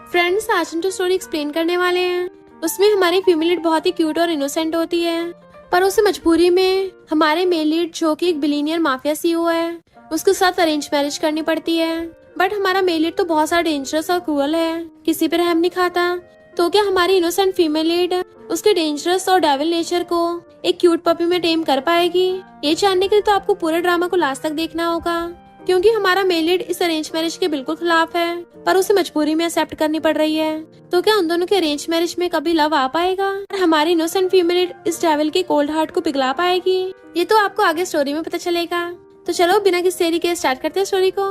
Friends, आज हम जो स्टोरी एक्सप्लेन करने वाले हैं उसमें हमारी फीमेल लीड बहुत ही क्यूट और इनोसेंट होती है, पर उसे मजबूरी में हमारे मेल लीड जो कि एक बिलीनियर माफिया सीईओ है उसके साथ अरेंज मैरिज करनी पड़ती है। बट हमारा मेल लीड तो बहुत सारा डेंजरस और क्रूअल है, किसी पे रहम नहीं खाता। तो क्या हमारी इनोसेंट फीमेल लीड उसके डेंजरस और डेविल नेचर को एक क्यूट पपी में टेम कर पाएगी? ये जानने के लिए तो आपको पूरे ड्रामा को लास्ट तक देखना होगा, क्योंकि हमारा मेल लीड इस अरेंज मैरिज के बिल्कुल खिलाफ है, पर उसे मजबूरी में एक्सेप्ट करनी पड़ रही है। तो क्या उन दोनों के अरेंज मैरिज में कभी लव आ पाएगा और हमारी इनोसेंट फीमेल लीड इस डेविल के कोल्ड हार्ट को पिघला पाएगी? ये तो आपको आगे स्टोरी में पता चलेगा। तो चलो बिना किसी देरी के स्टार्ट करते हैं स्टोरी को।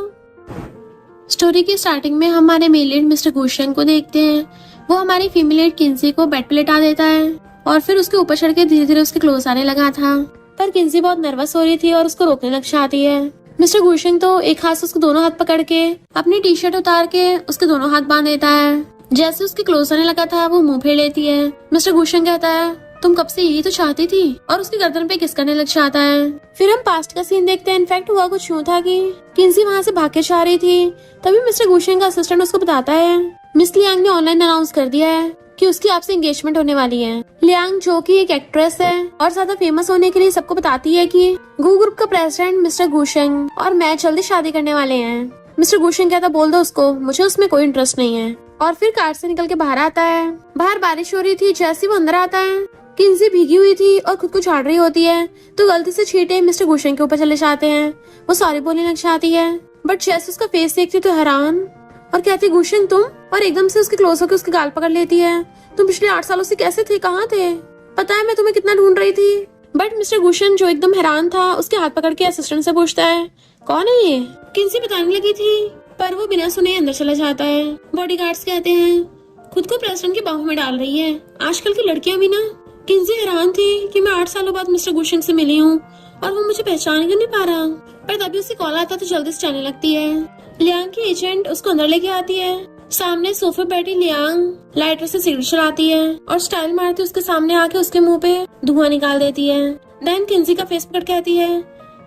स्टोरी की स्टार्टिंग में हमारे मेल लीड मिस्टर गुशेंग को देखते हैं। वो हमारी फीमेल लीड किंसी को बेड पे लेटा देता है और फिर उसके ऊपर चढ़ के धीरे धीरे उसके क्लोज आने लगा था, पर किंसी बहुत नर्वस हो रही थी और उसको रोकने लग जाती है। मिस्टर गुशेंग तो एक हाथ से उसके दोनों हाथ पकड़ के अपनी टी शर्ट उतार के उसके दोनों हाथ बांध देता है। जैसे उसके क्लोज आने लगा था वो मुंह फेर लेती है। मिस्टर गुशेंग कहता है, तुम कब से यही तो चाहती थी, और उसकी गर्दन पे किस करने लग जाता है। फिर हम पास्ट का सीन देखते हैं। इनफैक्ट हुआ कुछ यूं था कि किंसी वहाँ से भाग के जा रही थी, तभी मिस्टर गुशेंग का असिस्टेंट उसको बताता है मिस लियांग ने ऑनलाइन अनाउंस कर दिया है कि उसकी आपसे एंगेजमेंट होने वाली है। लियांग जो कि एक एक्ट्रेस है और ज्यादा फेमस होने के लिए सबको बताती है कि गू ग्रुप का प्रेसिडेंट मिस्टर गुशेंग और मैं जल्दी शादी करने वाले हैं। मिस्टर गुशेंग कहता, बोल दो उसको, मुझे उसमें कोई इंटरेस्ट नहीं है। और फिर कार से निकल के बाहर आता है। बाहर बारिश हो रही थी। जैसे वो अंदर आता है किंसी भीगी हुई थी और खुद को झाड़ रही होती है, तो गलती से छींटे मिस्टर गुशेंग के ऊपर चले जाते हैं। वो सॉरी बोलने लग जाती है, बट जैसे उसका फेस देखती तो हैरान और कहती, गुशेंग तुम, और एकदम से उसके क्लोज होकर उसके गाल पकड़ लेती है। तुम पिछले 8 सालों से कैसे थे, कहाँ थे? पता है मैं तुम्हें कितना ढूंढ रही थी। बट मिस्टर गुशेंग जो एकदम हैरान था उसके हाथ पकड़ के असिस्टेंट से पूछता है, कौन है ये? किंसी बताने लगी थी, पर वो बिना सुने अंदर चला जाता है। बॉडीगार्ड्स कहते हैं, खुद को प्रेसिडेंट की बाहों में डाल रही है। आजकल की लड़कियां भी ना। किंसी हैरान थी कि मैं 8 सालों बाद मिस्टर गुशेंग से मिली हूँ और वो मुझे पहचान कर नहीं पा रहा, पर तभी उससे कॉल आता तो जल्दी से जाने लगती है। लियांग की एजेंट उसको अंदर लेके आती है। सामने सोफे बैठी लियांग लाइटर से सिगरेट चलाती है और स्टाइल मारती उसके सामने आके उसके मुंह पे धुआं निकाल देती है। देन किंसी का फेस पकड़ कहती है,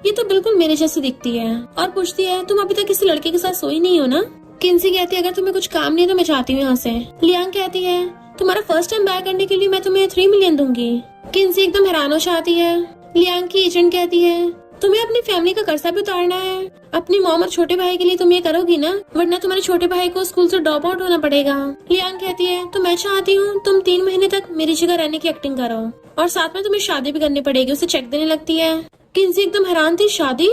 ये तो बिल्कुल मेरे जैसी दिखती है, और पूछती है, तुम अभी तक किसी लड़के के साथ सोई नहीं हो ना? किंसी कहती है, अगर तुम्हें कुछ काम नहीं है तो मैं चाहती हूँ यहाँ से। लियांग कहती है, तुम्हारा फर्स्ट टाइम बाय करने के लिए मैं तुम्हें 3 मिलियन दूंगी। किंसी एकदम हैरान हो जाती है। लियांग की एजेंट कहती है, तुम्हें अपनी फैमिली का कर्जा भी उतारना है। अपनी मॉम और छोटे भाई के लिए तुम ये करोगी ना, वरना तुम्हारे छोटे भाई को स्कूल से ड्रॉप आउट होना पड़ेगा। लियांग कहती है, तो मैं चाहती हूँ तुम 3 महीने तक मेरी जगह रहने की एक्टिंग करो और साथ में तुम्हें शादी भी करनी पड़ेगी। उसे चेक देने लगती है। किंसी एकदम हैरान थी, शादी?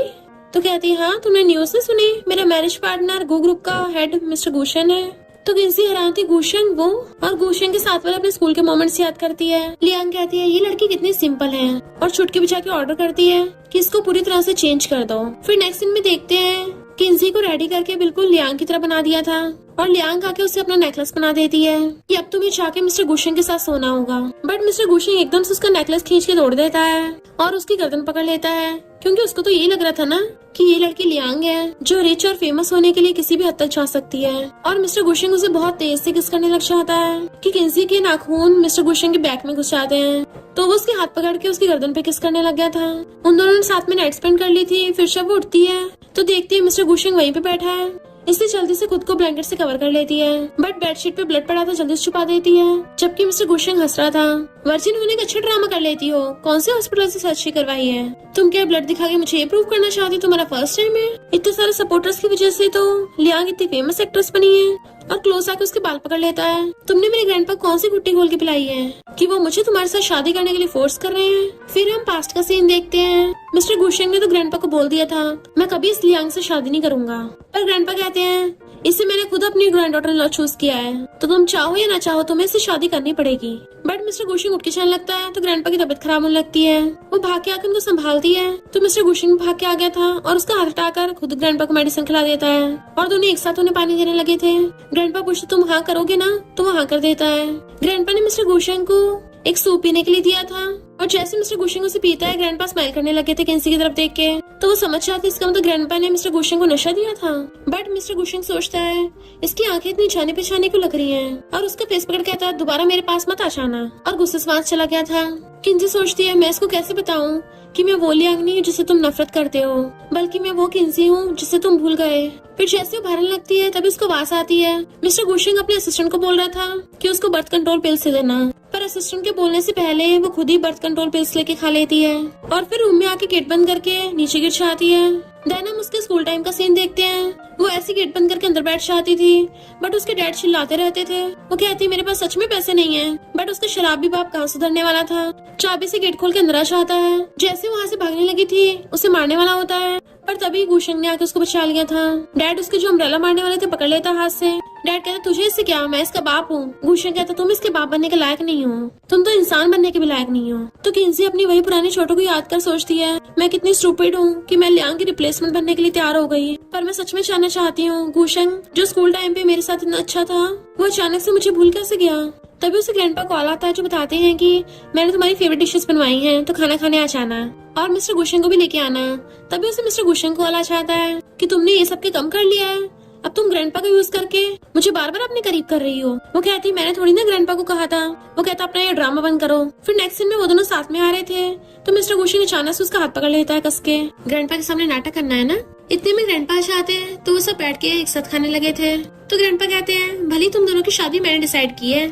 तो कहती है, हाँ तुमने न्यूज से सुनी, मेरा मैरिज पार्टनर गू ग्रुप का हेड मिस्टर गुशेंग है। तो किंसी हैरान थी, गुशेंग वो? और गुशेंग के साथ वाले अपने स्कूल के मोमेंट्स याद करती है। लियांग कहती है, ये लड़की कितनी सिंपल है, और चुटकी बजा के ऑर्डर करती है कि इसको पूरी तरह से चेंज कर दो। फिर नेक्स्ट सीन में देखते हैं किंसी को रेडी करके बिल्कुल लियांग की तरह बना दिया था, और लियांग आके उसे अपना नेकलेस बना देती है कि अब तुम्हें जाके मिस्टर गुशेंग के साथ सोना होगा। बट मिस्टर गुशेंग एकदम से उसका नेकलेस खींच के तोड़ देता है और उसकी गर्दन पकड़ लेता है, क्योंकि उसको तो यही लग रहा था ना कि ये लड़की लियांग है जो रिच और फेमस होने के लिए किसी भी हद तक जा सकती है। और मिस्टर गुशेंग उसे बहुत तेज से किस करने लग जाता है कि किंसी के नाखून मिस्टर गुशेंग के बैक में घुस जाते हैं, तो वो उसके हाथ पकड़ के उसकी गर्दन पे किस करने लग गया था। उन दोनों ने साथ में नाइट स्पेंड कर ली थी। फिर जब वो उठती है तो देखती है मिस्टर गुशेंग वहीं पे बैठा है, इसलिए जल्दी से खुद को ब्लैंकेट से कवर कर लेती है। बट बेडशीट पे ब्लड पड़ा था, जल्दी से छुपा देती है, जबकि मिस्टर गुशेंग हंस रहा था। वर्जिन होने का अच्छा ड्रामा कर लेती हो, कौन से हॉस्पिटल से सर्जरी करवाई है? तुम क्या ब्लड दिखा के मुझे ये प्रूव करना चाहती हो तुम्हारा फर्स्ट टाइम है? इतने सारे सपोर्टर्स की वजह से तो लियांग इतनी फेमस एक्ट्रेस बनी है। और क्लोज आके उसके बाल पकड़ लेता है, तुमने मेरे ग्रैंडपा कौन सी गुट्टी खोल के पिलाई है कि वो मुझे तुम्हारे साथ शादी करने के लिए फोर्स कर रहे हैं? फिर हम पास्ट का सीन देखते हैं। मिस्टर गुशेंग ने तो ग्रैंडपा को बोल दिया था, मैं कभी इस लियांग से शादी नहीं करूंगा, पर ग्रैंडपा कहते हैं, इसे मैंने खुद अपनी ग्रैंड डॉटर लॉ चूज किया है, तो तुम चाहो या ना चाहो तुम्हें इससे शादी करनी पड़ेगी। बट मिस्टर गुशेंग उठ के चलने लगता है तो ग्रैंडपा की तबीयत खराब होने लगती है। वो भाग के आकर उनको संभालती है, तो मिस्टर गुशेंग भाग के आ गया था और उसका हाथ हटाकर खुद ग्रैंडपा को मेडिसिन खिला देता है, और दोनों एक साथ उन्हें पानी देने लगे थे। ग्रैंडपा पूछते, तुम हाँ करोगे ना? तो वो हाँ कर देता है। ग्रैंडपा ने मिस्टर गुशेंग को एक सूप पीने के लिए दिया था, और जैसे मिस्टर गुशेंग उसे पीता है, ग्रैंडपा स्माइल करने लगे थे किंसी की तरफ देख के। तो वो समझ जाती इसका मतलब ग्रैंडपा ने मिस्टर गुशेंग को नशा दिया था। बट मिस्टर गुशेंग सोचता है इसकी आंखें इतनी जाने पहचाने क्यों लग रही हैं, और उसका फेस पकड़ कहता है दोबारा मेरे पास मत आ जाना, और गुस्से से वहां चला गया था। किंजी सोचती है मैं इसको कैसे बताऊं कि मैं वो लियांग नहीं हूँ जिससे तुम नफरत करते हो, बल्कि मैं वो किंजी हूँ जिससे तुम भूल गए। फिर जैसे वो भागने लगती है तभी उसको आवाज आती है। मिस्टर गुशेंग अपने असिस्टेंट को बोल रहा था कि उसको बर्थ कंट्रोल पिल्स से देना, पर असिस्टेंट के बोलने से पहले वो खुद ही बर्थ कंट्रोल पिल्स लेके खा लेती है और फिर रूम में आके गेट बंद करके नीचे गिर जाती है। देन हम उसके स्कूल टाइम का सीन देखते हैं। वो ऐसी गेट बंद करके अंदर बैठ जाती थी, बट उसके डैड चिल्लाते रहते थे। वो कहती मेरे पास सच में पैसे नहीं है, बट उसका शराबी बाप कहाँ सुधरने वाला था। चाबी से गेट खोल के अंदर आ जाता है। जैसे वहाँ से भागने लगी थी उसे मारने वाला होता है, पर तभी गुशेंग ने आके उसको बचा लिया था। डैड उसके जो अम्ब्रेला मारने वाले थे पकड़ लेता हाथ से। डैड कहता तुझे इससे क्या, मैं इसका बाप हूँ। गुशेंग कहता तुम इसके बाप बनने के लायक नहीं हो, तुम तो इंसान बनने के भी लायक नहीं हो। तो किंजी अपनी वही पुरानी चोटों को याद कर सोचती है मैं कितनी स्टूपिड हूँ कि मैं लियांग की रिप्लेसमेंट बनने के लिए तैयार हो गई। पर मैं सच में जानना चाहती हूँ गुशेंग जो स्कूल टाइम पे मेरे साथ इतना अच्छा था, वो अचानक से मुझे भूल कैसे गया। तभी उसे ग्रैंडपा कॉल आता है जो बताते हैं कि मैंने तुम्हारी फेवरेट डिशेस बनवाई हैं तो खाना खाने आ जाना और मिस्टर गुशेंग को भी लेके आना। तभी उसे मिस्टर गुशेंग कॉल आ जाता है कि तुमने ये सब के कम कर लिया है, अब तुम ग्रैंडपा का यूज करके मुझे बार बार अपने करीब कर रही हो। वो कहती मैंने थोड़ी ना ग्रैंडपा को कहा था। वो कहता अपना ये ड्रामा बंद करो। फिर नेक्स्ट सीन में वो दोनों साथ में आ रहे थे तो मिस्टर गुशेंग अचानक से उसका हाथ पकड़ लेता है कस के। ग्रैंडपा के सामने नाटक करना है ना। इतने में ग्रैंडपा आते हैं तो वो सब बैठ के एक साथ खाने लगे थे। तो ग्रैंडपा कहते हैं भले तुम दोनों की शादी मैंने डिसाइड की है,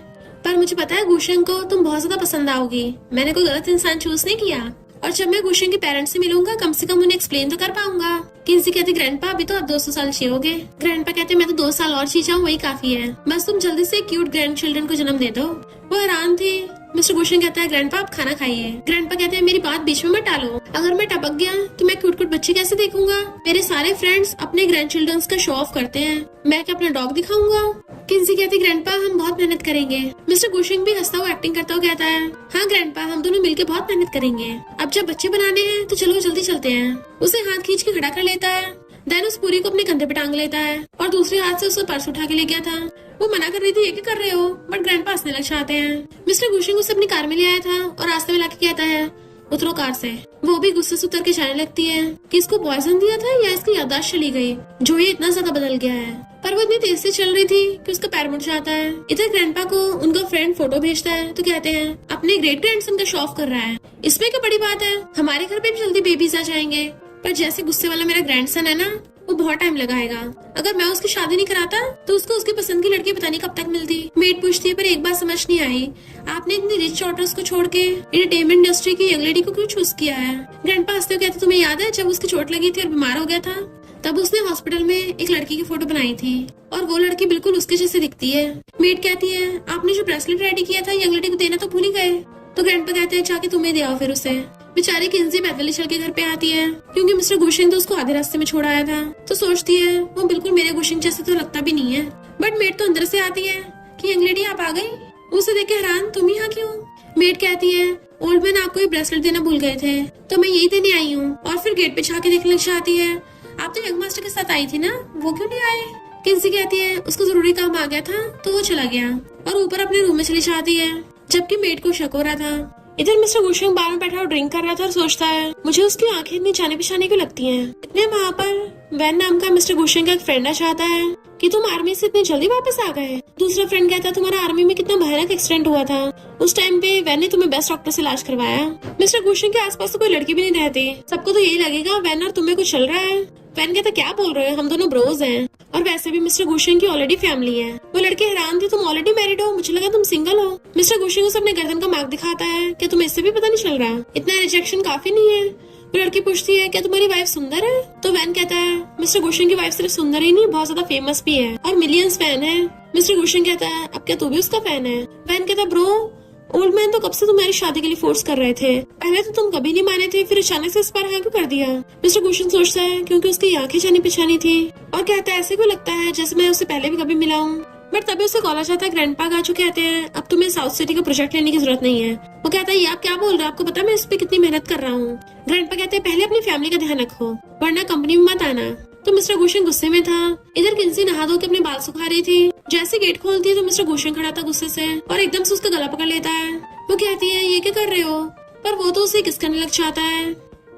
पर मुझे पता है गुशेंग को तुम बहुत ज्यादा पसंद आओगी। मैंने कोई गलत इंसान चूज नहीं किया, और जब मैं गुशेंग के पेरेंट्स से मिलूंगा कम से कम उन्हें एक्सप्लेन तो कर पाऊंगा। किंजी कहती ग्रैंडपा अभी तो आप 200 साल जियोगे। ग्रैंडपा कहते मैं तो 2 साल और जी जाऊँ वही काफी है, बस तुम जल्दी से क्यूट ग्रैंड चिल्ड्रन को जन्म दे दो। वो हैरान थे। मिस्टर गुशेंग कहता है ग्रैंडपा आप खाना खाइए। ग्रैंडपा कहते हैं मेरी बात बीच में मत डालो, अगर मैं टपक गया तो मैं क्यूट क्यूट बच्चे कैसे देखूंगा। मेरे सारे फ्रेंड्स अपने ग्रैंड चिल्ड्रन का शो ऑफ करते हैं, मैं क्या अपना डॉग दिखाऊंगा। किंजी कहती ग्रैंडपा हम बहुत मेहनत करेंगे। मिस्टर गुशेंग भी हंसता हुआ एक्टिंग करता हुआ कहता है हाँ ग्रैंडपा हम दोनों मिलकर बहुत मेहनत करेंगे। अब जब बच्चे बनाने हैं तो चलो जल्दी चलते हैं। उसे हाथ खींच के खड़ा कर लेता है। देन उस पूरी को अपने कंधे पे टांग लेता है और दूसरे हाथ से उसे पर्स उठा के ले गया था। वो मना कर रही थी ये क्या कर रहे हो, बट ग्रैंडपा हंसने लग जाते हैं। मिस्टर गुशेंग उसे अपनी कार में ले आया था और रास्ते में लाके कहता है उतरो कार से। वो भी गुस्से से उतर के जाने लगती है कि इसको पॉइजन दिया था या इसकी याददाश्त चली गई जो ये इतना ज्यादा बदल गया है। पर वो इतनी तेज से चल रही थी कि उसका पैर मुड़ जाता है। इधर ग्रैंडपा को उनका फ्रेंड फोटो भेजता है तो कहते हैं अपने ग्रेट ग्रैंडसन का शो ऑफ कर रहा है, इसमें क्या बड़ी बात है, हमारे घर पे भी जल्दी बेबीज आ जाएंगे। पर जैसे गुस्से वाला मेरा ग्रैंडसन है ना, वो बहुत टाइम लगाएगा। अगर मैं उसकी शादी नहीं कराता तो उसको उसकी पसंद की लड़की पता नहीं कब तक मिलती। मेड पूछती है पर एक बात समझ नहीं आई, आपने इतनी रिच डॉटर्स को छोड़ के एंटरटेनमेंट इंडस्ट्री की यंग लेडी को क्यों चूज किया है। ग्रैंडपा हंसते हुए कहते तुम्हें याद है जब उसकी चोट लगी थी और बीमार हो गया था, तब उसने हॉस्पिटल में एक लड़की की फोटो बनाई थी और वो लड़की बिल्कुल उसके जैसे दिखती है। मेड कहती है आपने जो ब्रेसलेट रेडी किया था यंग लेडी को देना तो भूल ही गए। तो ग्रैंडपा कहते हैं जाके तुम्हें दे आओ फिर उसे। बेचारी किंजी पैदल चल के घर पे आती है क्योंकि मिस्टर गुशेंग तो उसको आधे रास्ते में छोड़ आया था। तो सोचती है वो बिल्कुल मेरे गुशेंग जैसे तो लगता भी नहीं है। बट मेड तो अंदर से आती है कि यंग लेडी आप आ गई। उसे देख के हैरान तुम यहाँ क्यों। मेड कहती है ओल्ड मैन आपको ये ब्रेसलेट देना भूल गए थे तो मैं यही देने आई हूँ। और फिर गेट पे जाके देखने लग जाती है आप तो यंग मास्टर के साथ आई थी ना, वो क्यों नहीं आए। किंजी कहती है उसको जरूरी काम आ गया था तो वो चला गया और ऊपर अपने रूम में चली जाती है, जबकि मेड को शक हो रहा था। इधर मिस्टर गुशेंग बार में बैठा और ड्रिंक कर रहा था और सोचता है मुझे उसकी आंखें इतनी जाने पहचाने क्यों लगती हैं। इतने वहाँ पर वैन नाम का मिस्टर गुशेंग का एक फ्रेंड आ जाता है कि तुम आर्मी से इतनी जल्दी वापस आ गए। दूसरा फ्रेंड कहता है तुम्हारा आर्मी में कितना भयानक एक्सीडेंट हुआ था, उस टाइम पे वैन ने तुम्हें बेस्ट डॉक्टर से इलाज करवाया। मिस्टर गुशेंग के आसपास तो कोई लड़की भी नहीं रहती, सबको तो यही लगेगा वैन और तुम्हें कुछ चल रहा है। वैन कहता क्या बोल रहे हो, हम दोनों ब्रोज हैं और वैसे भी मिस्टर गुशेंग की ऑलरेडी फैमिली है। वो लड़के हैरान थे तुम ऑलरेडी मैरिड हो, मुझे लगा तुम सिंगल हो। मिस्टर गुशेंग उसे अपने गर्दन का मार्क दिखाता है कि तुम्हें इससे भी पता नहीं चल रहा, इतना रिजेक्शन काफी नहीं है। वो लड़की पूछती है क्या तुम्हारी वाइफ सुंदर है। तो वैन कहता है मिस्टर गुशेंग की वाइफ सिर्फ सुंदर ही नहीं बहुत ज्यादा फेमस भी है और मिलियंस फैन है। मिस्टर गुशेंग कहता है अब क्या तू भी उसका फैन है। वैन कहता है ब्रो ओल्ड मैन तो कब से तुम्हारी शादी के लिए फोर्स कर रहे थे, पहले तो तुम कभी नहीं माने थे, फिर अचानक से इस बार हाँ क्यों कर दिया। मिस्टर गुशेंग सोचता है क्योंकि उसकी आंखें जानी पहचानी थी और कहता है ऐसे क्यों लगता है जैसे मैं उससे पहले भी कभी मिला हूँ। बट तभी उसे कॉल आ जाता है ग्रैंडपा का जो कहते हैं अब तुम्हें साउथ सिटी का प्रोजेक्ट लेने की जरूरत नहीं है। वो कहता है ये आप क्या बोल रहे हो, आपको पता मैं इस पे कितनी मेहनत कर रहा हूँ। ग्रैंडपा कहते हैं पहले अपनी फैमिली का ध्यान रखो वरना कंपनी में मत आना। तो मिस्टर गुशेंग गुस्से में था। इधर किंजी नहा धो के अपने बाल सुखा रही थी। जैसे गेट खोलती है तो मिस्टर गुशेंग खड़ा था गुस्से से और एकदम से उसका गला पकड़ लेता है। वो कहती है ये क्या कर रहे हो, पर वो तो उसे किस करने लग जाता है।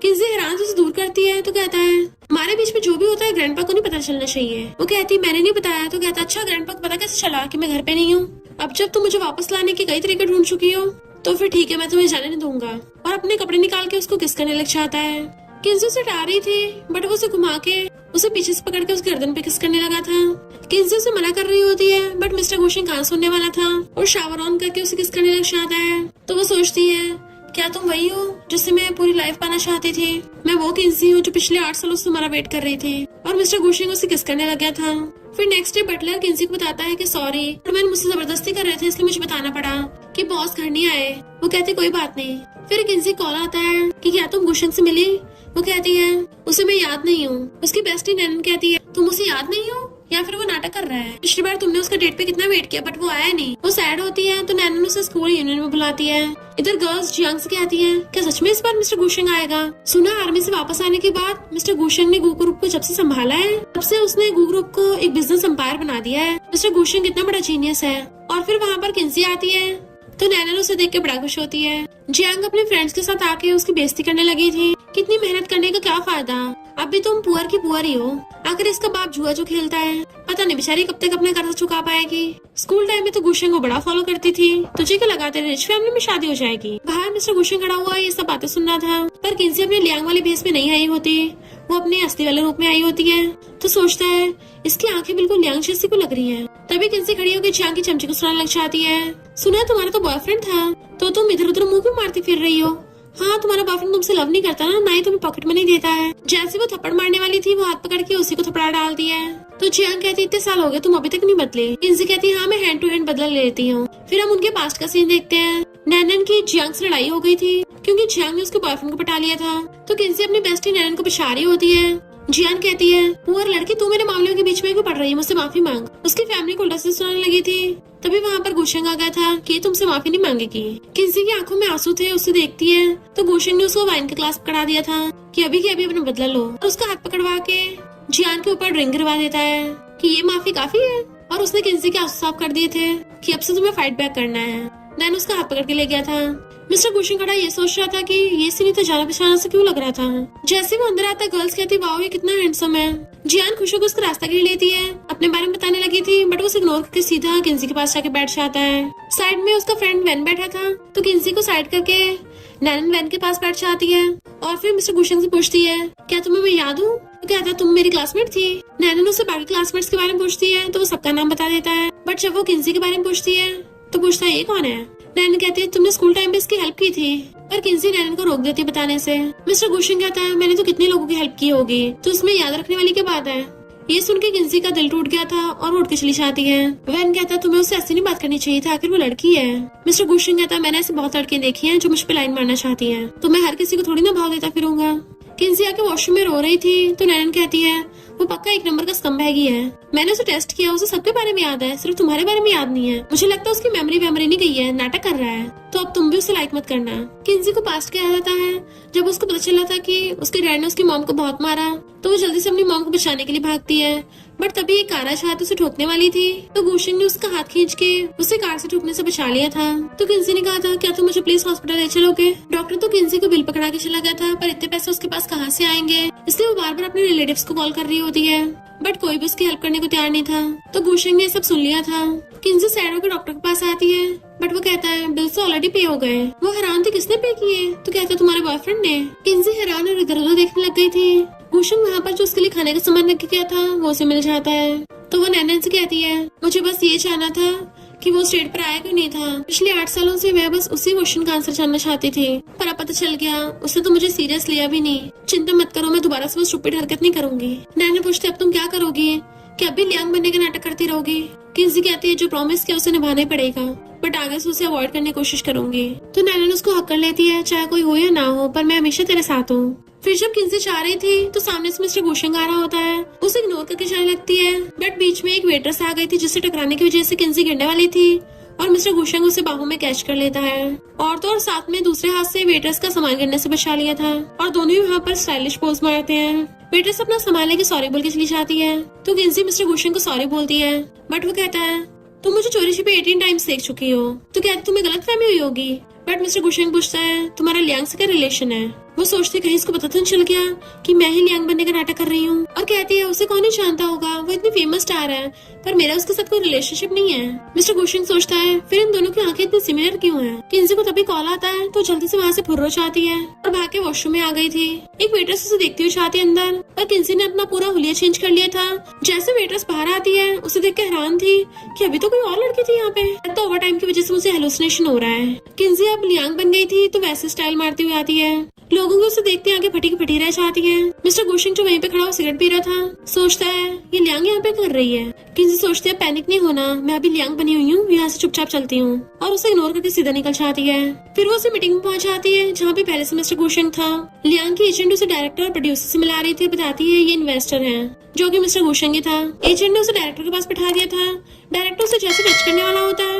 किंजी हैरान से उसे दूर करती है तो कहता है हमारे बीच में जो भी होता है ग्रैंडपा को नहीं पता चलना चाहिए। वो कहती है मैंने नहीं बताया। तो कहता अच्छा ग्रैंडपा को पता कैसे चला कि मैं घर पे नहीं हूँ? अब जब तुम मुझे वापस लाने के कई तरीके ढूंढ चुकी हो तो फिर ठीक है, मैं तुम्हें जाने नहीं दूंगा। और अपने कपड़े निकाल के उसको किस करने लग जाता है। किंजी उसे टार रही थी बट वो उसे घुमा के उसे पीछे से पकड़ के उसके गर्दन पे किस करने लगा था। किंजी उसे मना कर रही होती है बट मिस्टर गुशिंग कहाँ सुनने वाला था और शावर ऑन करके उसे किस करने लग जाता है। तो वो सोचती है क्या तुम वही हो जिससे मैं पूरी लाइफ पाना चाहती थी? मैं वो किंजी हूँ जो पिछले 8 सालों से तुम्हारा वेट कर रही थी। और मिस्टर गुशिंग उसे किस करने लग गया था। फिर नेक्स्ट डे बटलर किंजी को बताता है कि सॉरी मैंने मुझसे जबरदस्ती कर रहे थे इसलिए मुझे बताना पड़ा कि बॉस घर नहीं आए। वो कहती कोई बात नहीं। फिर किंजी कॉल आता है कि क्या तुम गुशिंग से मिली? वो कहती है उसे मैं याद नहीं हूँ। उसकी बेस्टी नैनन कहती है तुम उसे याद नहीं हो या फिर वो नाटक कर रहा है? पिछली बार तुमने उसका डेट पे कितना वेट किया बट वो आया नहीं। वो सैड होती है तो नैनन उसे स्कूल यूनियन में बुलाती है। इधर गर्ल्स जियांग से कहती हैं क्या सच में इस बार मिस्टर गुशिंग आएगा? सुना आर्मी से वापस आने के बाद मिस्टर गुशिंग ने गू ग्रुप को जब से संभाला है तब से उसने गू ग्रुप को एक बिजनेस एम्पायर बना दिया है। मिस्टर गुशिंग कितना बड़ा जीनियस है। और फिर वहाँ पर किंजी आती है तो नैनन उसे देख के बड़ा खुश होती है। जियांग अपने फ्रेंड्स के साथ आके उसकी बेइज्जती करने लगी थी। कितनी मेहनत करने का क्या फायदा, अब भी तुम पुअर की पुअर ही हो। आखिर इसका बाप जुआ जो खेलता है, पता नहीं बेचारी कब तक अपना कर्ज चुका पाएगी। स्कूल टाइम में तो गुशिंग को बड़ा फॉलो करती थी। तुझे क्या लगा तेरे रिच फैमिली में शादी हो जाएगी? बाहर मिस्टर गुशिंग खड़ा हुआ ये सब बातें सुन रहा था पर किंजी अपने लियांग वाले भेस में नहीं आई होती, वो अपने असली वाले रूप में आई होती है। तो सोचता है इसकी आंखें बिल्कुल लियांग जैसी को लग रही हैं। तभी किंजी खड़ी होकर जियांग की चमची को सुनाने लग जाती है सुना तुम्हारा तो बॉयफ्रेंड था तो तुम इधर उधर मुंह क्यों मारती फिर रही हो? हाँ तुम्हारा बॉयफ्रेंड तुमसे लव नहीं करता ना ही तुम्हें पॉकेट मनी देता है। जैसे वो थप्पड़ मारने वाली थी वो हाथ पकड़ के उसी को थप्पड़ा डाल दिया है। तो जियांग कहती इतने साल हो गए तुम अभी तक नहीं बदले। किंजी कहती हाँ मैं हैंड टू हैंड बदला ले लेती हूँ। फिर हम उनके पास्ट का सीन देखते हैं। नैनन की जियांग से लड़ाई हो गई थी क्योंकि जियांग ने उसके बॉयफ्रेंड को पटा लिया था। तो किंजी अपनी बेस्टी नैनन को पिछा रही होती है। जियान कहती है पुअर लड़की तू मेरे मामलों के बीच में क्यों पड़ रही है, मुझसे माफी मांग। उसकी फैमिली को उल्टा से सुनाने लगी थी। तभी वहाँ पर गुशिंग आ गया था कि तुमसे माफी नहीं मांगेगी। किंजी की आंखों में आंसू थे, उससे देखती है तो गुशिंग ने उसको वाइन का ग्लास पकड़ा दिया था कि अभी के अभी अपना बदला लो। और उसका हाथ पकड़वा के जियान के ऊपर ड्रिंक गिरवा देता है कि ये माफी काफी है। और उसने किंजी के आंसू साफ कर दिए थे कि अब से तुम्हें फाइट बैक करना है। नैन उसका हाथ पकड़ के ले गया था। मिस्टर गुशिंग खड़ा ये सोच रहा था कि ये सीन तो जाना पहचाना से क्यों लग रहा था। जैसे वो अंदर आता गर्ल्स कहती वाओ ये कितना हैंडसम है। जियान खुश होकर उसका रास्ता घेर लेती है। अपने बारे में बताने लगी थी बट वो इग्नोर करके सीधा किंजी के पास जाके बैठ जाता है। साइड में उसका फ्रेंड वैन बैठा था तो किंजी को साइड करके नैनन वैन के पास बैठ जाती है। और फिर मिस्टर गुशिंग से पूछती है क्या तुम्हें मैं याद हूँ? तो कहता तुम मेरी क्लासमेट थी। नैनन उससे बाकी क्लासमेट्स के बारे में पूछती है तो वो सबका नाम बता देता है। बट जब वो किंजी के बारे में पूछती है तो पूछता है ये कौन है? नैनन कहती है तुमने स्कूल टाइम पे इसकी हेल्प की थी। पर किंजी नैनन को रोक देती है बताने से। मिस्टर गुशिंग कहता है मैंने तो कितने लोगों की हेल्प की होगी तो उसमें याद रखने वाली क्या बात है। ये सुन के किंजी का दिल टूट गया था और उठ के चली जाती है। वैन कहता है तुम्हें उससे ऐसी नहीं बात करनी चाहिए था, आखिर वो लड़की है। मिस्टर गुशिंग कहता है मैंने ऐसी बहुत लड़कियां देखी हैं जो मुझ पे लाइन मारना चाहती हैं, तो मैं हर किसी को थोड़ी ना भाव देता फिरूंगा। किंजी आके वॉशरूम में रो रही थी तो नैनन कहती है वो पक्का 1 नंबर का स्कम्बैग ही है। मैंने उसे टेस्ट किया, उसे सबके बारे में याद है, सिर्फ तुम्हारे बारे में याद नहीं है। मुझे लगता है उसकी मेमोरी नहीं गई है, नाटक कर रहा है। तो अब तुम भी उसे लाइक मत करना। किंजी को पास्ट क्या आता है जब उसको पता चला था कि उसके डैड ने उसकी मॉम को बहुत मारा तो वो जल्दी से अपनी मॉम को बचाने के लिए भागती है। बट तभी एक कार हाथ उसे ठोकने वाली थी तो गुशिंग ने उसका हाथ खींच के उसे कार से ठोकने से बचा लिया था। तो किंजी ने कहा था क्या तुम मुझे प्लीज हॉस्पिटल ले चलोगे? डॉक्टर तो किंजी को बिल पकड़ा के चला गया था पर इतने पैसे उसके पास कहाँ से आएंगे, इसलिए वो बार बार अपने रिलेटिव्स को कॉल कर रही होती है बट कोई भी उसकी हेल्प करने को तैयार नहीं था। तो गुशिंग ने सब सुन लिया था। किंजी सैड होकर डॉक्टर के पास आती है बट वो कहता है बिल तो ऑलरेडी पे हो गए। वो हैरान थी किसने पे किए? तो कहता है तुम्हारे बॉयफ्रेंड ने। किंजी हैरान और इधर उधर देखने लग गई थी। गुशिंग वहाँ पर जो उसके लिए खाने का सामान रख के गया था वो उसे मिल जाता है। तो वो नैनन से कहती है मुझे बस ये जानना था कि वो स्टेट पर आया क्यों नहीं था। पिछले 8 सालों से मैं बस उसी क्वेश्चन का आंसर जानना चाहती थी पर अब पता चल गया उसने तो मुझे सीरियस लिया भी नहीं। चिंता मत करो, मैं दोबारा से वो स्टूपिड हरकत नहीं करूंगी। नैनन पूछती अब तुम क्या करोगी? क्या भी लियांग बनने का नाटक करती रहोगी? किंजी कहती है जो प्रॉमिस किया उसे निभाना ही पड़ेगा बट आगे से उसे अवॉइड करने की कोशिश करूंगी। तो नैनन उसको हक कर लेती है चाहे कोई हो या ना हो पर मैं हमेशा तेरे साथ हूँ। फिर जब किंजी जा रही थी तो सामने से मिस्टर गुशिंग आ रहा होता है, उसे इग्नोर करके जाने लगती है बट बीच में एक वेट्रेस आ गई थी जिससे टकराने की वजह से किंजी गिरने वाली थी और मिस्टर गुशिंग उसे बाहों में कैच कर लेता है और तो और साथ में दूसरे हाथ से वेट्रेस का सामान गिरने से बचा लिया था और दोनों ही वहाँ पर स्टाइलिश पोज मारते हैं। वेट्रेस अपना सामान लेके सॉरी बोल के चली जाती है तो किंजी मिस्टर गुशिंग को सॉरी बोलती है बट वो कहता है तुम मुझे चोरी छिपे 18 टाइम्स देख चुकी हो तो क्या तुम्हें गलत फहमी हुई होगी। बट मिस्टर गुशिंग पूछता है तुम्हारा लियांग से क्या रिलेशन है? वो सोचती कहीं इसको पता तो नहीं चल गया कि मैं ही लियांग बनने का नाटक कर रही हूँ, और कहती है उसे कौन ही जानता होगा, वो इतनी फेमस स्टार है, पर मेरा उसके साथ कोई रिलेशनशिप नहीं है। मिस्टर गुशिंग सोचता है फिर इन दोनों की आंखें इतनी सिमिलर क्यों हैं। किंजी को तभी कॉल आता है तो जल्दी से वहाँ से फुर्रो चाहती है और भाग के वॉशरूम में आ गई थी। एक वेट्रेस उसे देखती हुई चाहती है अंदर, पर किंजी ने अपना पूरा हुलिया चेंज कर लिया था। जैसे वेट्रेस बाहर आती है उसे देख के हैरान थी कि अभी तो कोई और लड़की थी यहाँ पे, तो ओवर टाइम की वजह से मुझे हेलुसिनेशन हो रहा है। किंजी अब लियांग बन गई थी तो वैसे स्टाइल मारती हुई आती है। लोगों को उसे देखते आगे फटी की फटी रह जाती है। मिस्टर गुशिंग जो वहीं पे खड़ा हो सिगरेट पी रहा था सोचता है ये लियांग यहाँ पे कर रही है। किंजी सोचती है पैनिक नहीं होना, मैं अभी लियांग बनी हुई हूँ, यहाँ से चुपचाप चलती हूँ, और उसे इग्नोर करके सीधा निकल जाती है। फिर वो उसे मीटिंग में पहुंच जाती है जहाँ पे पहले से मिस्टर गुशिंग था। लियांग की एजेंट उसे डायरेक्टर और प्रोड्यूसर से मिला रही थी, बताती है ये इन्वेस्टर है जो कि मिस्टर गुशिंग ही था। एजेंट ने उसे डायरेक्टर के पास बैठा दिया था। डायरेक्टर उसे जैसे टच करने वाला होता है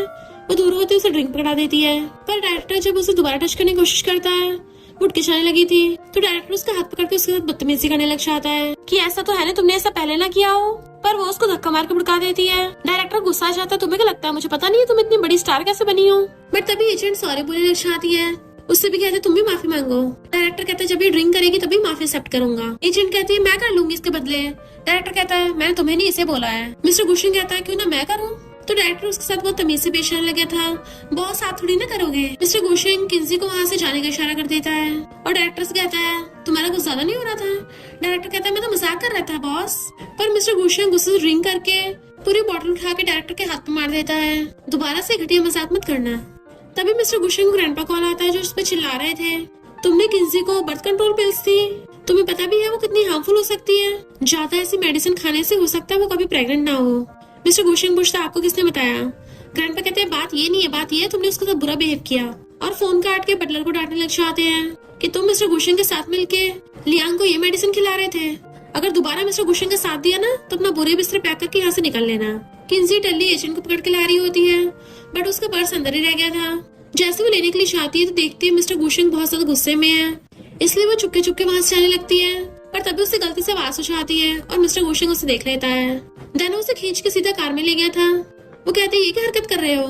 वो दूर होते उसे ड्रिंक पकड़ा देती है, पर डायरेक्टर जब उसे दोबारा टच करने की कोशिश करता है उठ के जाने लगी थी तो डायरेक्टर उसका हाथ पकड़ के उसके साथ बदतमीजी करने लग जाता है कि ऐसा तो है ना, तुमने ऐसा पहले ना किया हो, पर वो उसको धक्का मार के भड़का देती है। डायरेक्टर गुस्सा आ जाता है, तुम्हें क्या लगता है मुझे पता नहीं है तुम इतनी बड़ी स्टार कैसे बनी हो। बट तभी एजेंट सॉरी बोलने लग जाती है, उससे भी कहते तुम भी माफी मांगो। डायरेक्टर कहता है जब ये ड्रिंक करेगी तभी माफी एक्सेप्ट करूंगा। एजेंट कहती है मैं कर लूंगी इसके बदले। डायरेक्टर कहता है मैंने तुम्हें नहीं इसे बोला है। मिस्टर गुशिंग कहता है क्यों ना मैं करूँ, तो डायरेक्टर उसके साथ बहुत तमीज से पेश आने लगा था, बॉस आप थोड़ी ना करोगे। मिस्टर गुशिंग किंजी को वहाँ से जाने का इशारा कर देता है और डायरेक्टर से कहता है तुम्हारा कुछ ज्यादा नहीं हो रहा था। डायरेक्टर कहता है मैं तो मजाक कर रहा था बॉस, पर मिस्टर गुशिंग गुस्से से ड्रिंक करके पूरी बोतल उठा के डायरेक्टर के हाथ में मार देता है। दोबारा से घटिया मजाक मत करना। तभी मिस्टर गुशिंग को ग्रैंडपा कॉल आता है जो उस पर चिल्ला रहे थे तुमने किंजी को बर्थ कंट्रोल पिल्स दी, तुम्हें पता भी है वो कितनी हार्मफुल हो सकती है, ज्यादा ऐसी मेडिसिन खाने से हो सकता है वो कभी प्रेग्नेंट ना हो। मिस्टर गुशिंग पूछता आपको किसने बताया। ग्रैंडपा कहते हैं बात ये नहीं है, बात ये है तुमने उसके साथ बुरा बिहेव किया, और फोन काट के बटलर को डांटने लग जाते हैं कि तुम मिस्टर गुशिंग के साथ मिलके लियांग को ये मेडिसिन खिला रहे थे, अगर दोबारा मिस्टर गुशिंग का साथ दिया ना तो अपना बुरे बिस्तर पैक करके यहाँ से निकल लेना। किंजी टल्ली एजेंट को पकड़ के ला रही होती है बट उसका पर्स अंदर ही रह गया था। जैसे वो लेने के लिए जाती है तो देखती है मिस्टर गुशिंग बहुत ज्यादा गुस्से में है, इसलिए वो चुपके चुपके वहां से जाने लगती है, पर तभी उससे गलती से आवाज हो जाती है और मिस्टर गुशिंग उसे देख लेता है। देन उसे खींच के सीधा कार में ले गया था। वो कहते ये क्या हरकत कर रहे हो,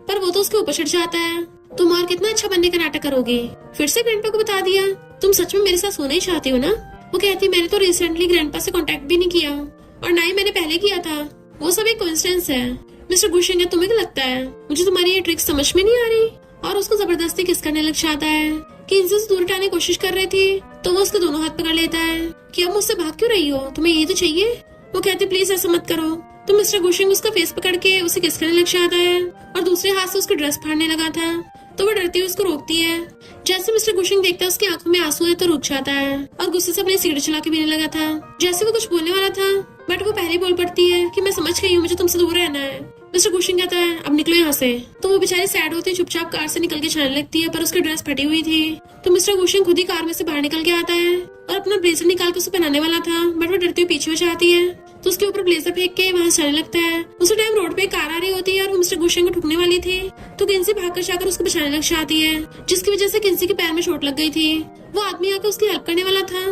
पर वो तो उसके ऊपर चढ़ जाता है, तुम और कितना अच्छा बनने का नाटक करोगे। फिर से ग्रैंडपा को बता दिया तुम सच में मेरे साथ सोना ही चाहती हो ना। वो कहती मैंने तो रिसेंटली ग्रैंडपा से कांटेक्ट भी नहीं किया और ना ही मैंने पहले किया था, वो सब एक कोइंसिडेंस है। मिस्टर गुशिंग तुम्हें क्या लगता है मुझे तुम्हारी ये ट्रिक समझ में नहीं आ रही, और उसको जबरदस्ती किस करने लग जाता है। किंजी से दूर हटाने की कोशिश कर रही थी तो वो उसके दोनों हाथ पकड़ लेता है कि अब मुझसे भाग क्यों रही हो, तुम्हें ये तो चाहिए। वो कहती प्लीज ऐसा मत करो। तो मिस्टर गुशिंग उसका फेस पकड़ के उसे किस करने लग जाता है और दूसरे हाथ से उसकी ड्रेस फाड़ने लगा था, तो वो डरती हुई उसको रोकती है। जैसे मिस्टर गुशिंग देखता है उसकी आंखों में आंसू है तो रुक जाता है और गुस्से से अपनी सिगरेट चला के पीने लगा था। जैसे वो कुछ बोलने वाला था बट वो पहले बोल पड़ती है कि मैं समझ गई हूँ, मुझे तुमसे दूर रहना है। मिस्टर गुशिंग कहता है अब निकलो यहाँ से। तो वो बेचारी सैड होती है, चुपचाप कार से निकल के जाने लगती है, पर उसकी ड्रेस फटी हुई थी। तो मिस्टर गुशिंग खुद ही कार में से बाहर निकल के आता है और अपना ब्लेजर निकाल के उसे पहनाने वाला था, बट वो डरती हुई पीछे हो जाती है तो उसके ऊपर ब्लेजर फेंक के वहाँ जाने लगता है। उसी टाइम रोड पे कार आ रही होती है और वो मिस्टर गुशिंग को ठुकने वाली थी, तो किंजी भागकर जाकर उसको बचाने लग जाती है, जिसकी वजह से किंजी के पैर में चोट लग गई थी। वो आदमी आकर उसकी हेल्प करने वाला था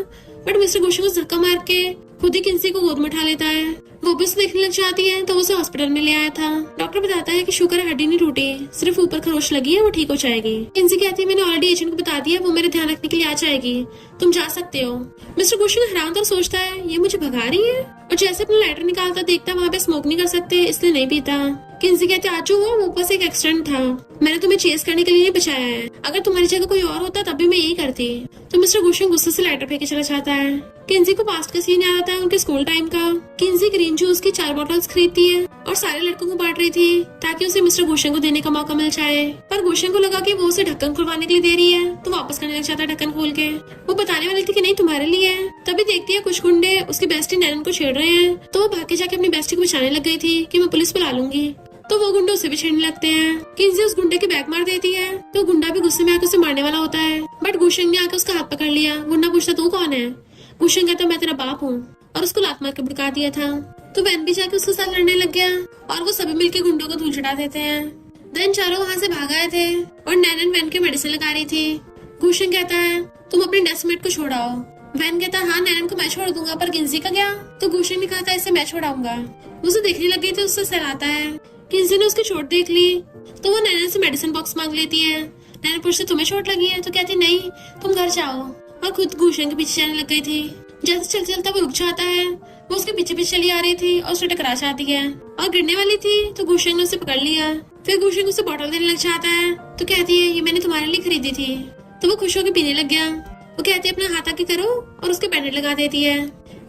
बट मिस्टर गुशिंग उसे धक्का मार के खुद ही किंजी को गोद में उठा लेता है। वो भी उसे देखने लग जाती है तो उसे हॉस्पिटल में ले आया था। डॉक्टर बताता है कि शुक्र है हड्डी नहीं टूटी, सिर्फ ऊपर खरोच लगी है, वो ठीक हो जाएगी। किंजी कहती है मैंने ऑलरेडी एजेंट को बता दिया, वो मेरे ध्यान रखने के लिए आ जाएगी, तुम जा सकते हो। मिस्टर गुशिंग हैरान होकर सोचता है ये मुझे भगा रही है, और जैसे अपना लाइटर निकालता देखता वहाँ पे स्मोक नहीं कर सकते इसलिए नहीं पीता। किंजी कहते आज जो हुआ वो ऊपर से एक एक्सीडेंट था, मैंने तुम्हें चेस करने के लिए नहीं बचाया है, अगर तुम्हारी जगह कोई और होता तब भी मैं यही करती। तो मिस्टर गुशिंग गुस्से से लाइटर फेंके चला जाता है। किंजी को पास्ट का सीन याद आता है उनके स्कूल टाइम का। किंजी ग्रीन जूस की 4 बॉटल्स खरीदती है और सारे लड़कों को बांट रही थी ताकि उसे मिस्टर गुशिंग को देने का मौका मिल जाए, पर गुशिंग को लगा कि वो उसे ढक्कन खुलवाने के लिए दे रही है तो वापस करने लग जाता है ढक्कन खोल के। वो बताने वाली थी कि नहीं तुम्हारे लिए है, तभी देखती है कुछ गुंडे उसकी बेस्टी नैनन को छेड़ रहे हैं, तो वो भाग के जाके अपनी बेस्टी को बचाने लग गई थी कि मैं पुलिस बुला लूंगी, तो वो गुंडे उसे भी छेड़ने लगते हैं। किंजी उस गुंडे की बैक मार देती है तो गुंडा भी गुस्से में आकर उसे मारने वाला होता है, बट गुशिंग ने आकर उसका हाथ पकड़ लिया। गुंडा पूछता तू कौन है। गुशिंग कहता मैं तेरा बाप हूँ, और उसको लात मार के भड़का दिया था। तो वैन भी जाके उसके साथ लड़ने लग गया और वो सभी मिलके गुंडों को धूल चढ़ा देते हैं। देन चारों वहाँ से भाग आए थे और नैनन वैन के मेडिसिन लगा रही थी। गुशिंग कहता है तुम अपने डेस्कमेट को छोड़ाओ। वैन कहता है हाँ नैनन को मैं छोड़ दूंगा, पर किंजी का क्या। तो गुशिंग ने कहा था इसे मैं छोड़ाऊंगा। उसे देखने लग गई थी, उससे सहलाता है। किंजी ने उसकी चोट देख ली तो वो नैनन से मेडिसिन बॉक्स मांग लेती है। नैनन पूछती तुम्हें चोट लगी है, तो कहती नहीं तुम घर जाओ, और खुद गुशेंग के पीछे जाने लग गई थी। जैसे चलते चलता वो रुक जाता है, वो उसके पीछे पीछे चली आ रही थी और उसे टकरा जाती है और गिरने वाली थी तो गुशेंग ने उसे पकड़ लिया। फिर गुशेंग उसे बॉटल देने लग जाता है तो कहती है ये मैंने तुम्हारे लिए खरीदी थी। तो वो खुश होकर पीने लग गया। वो कहती है अपना हाथ आगे करो और उसके बैंडेज लगा देती है।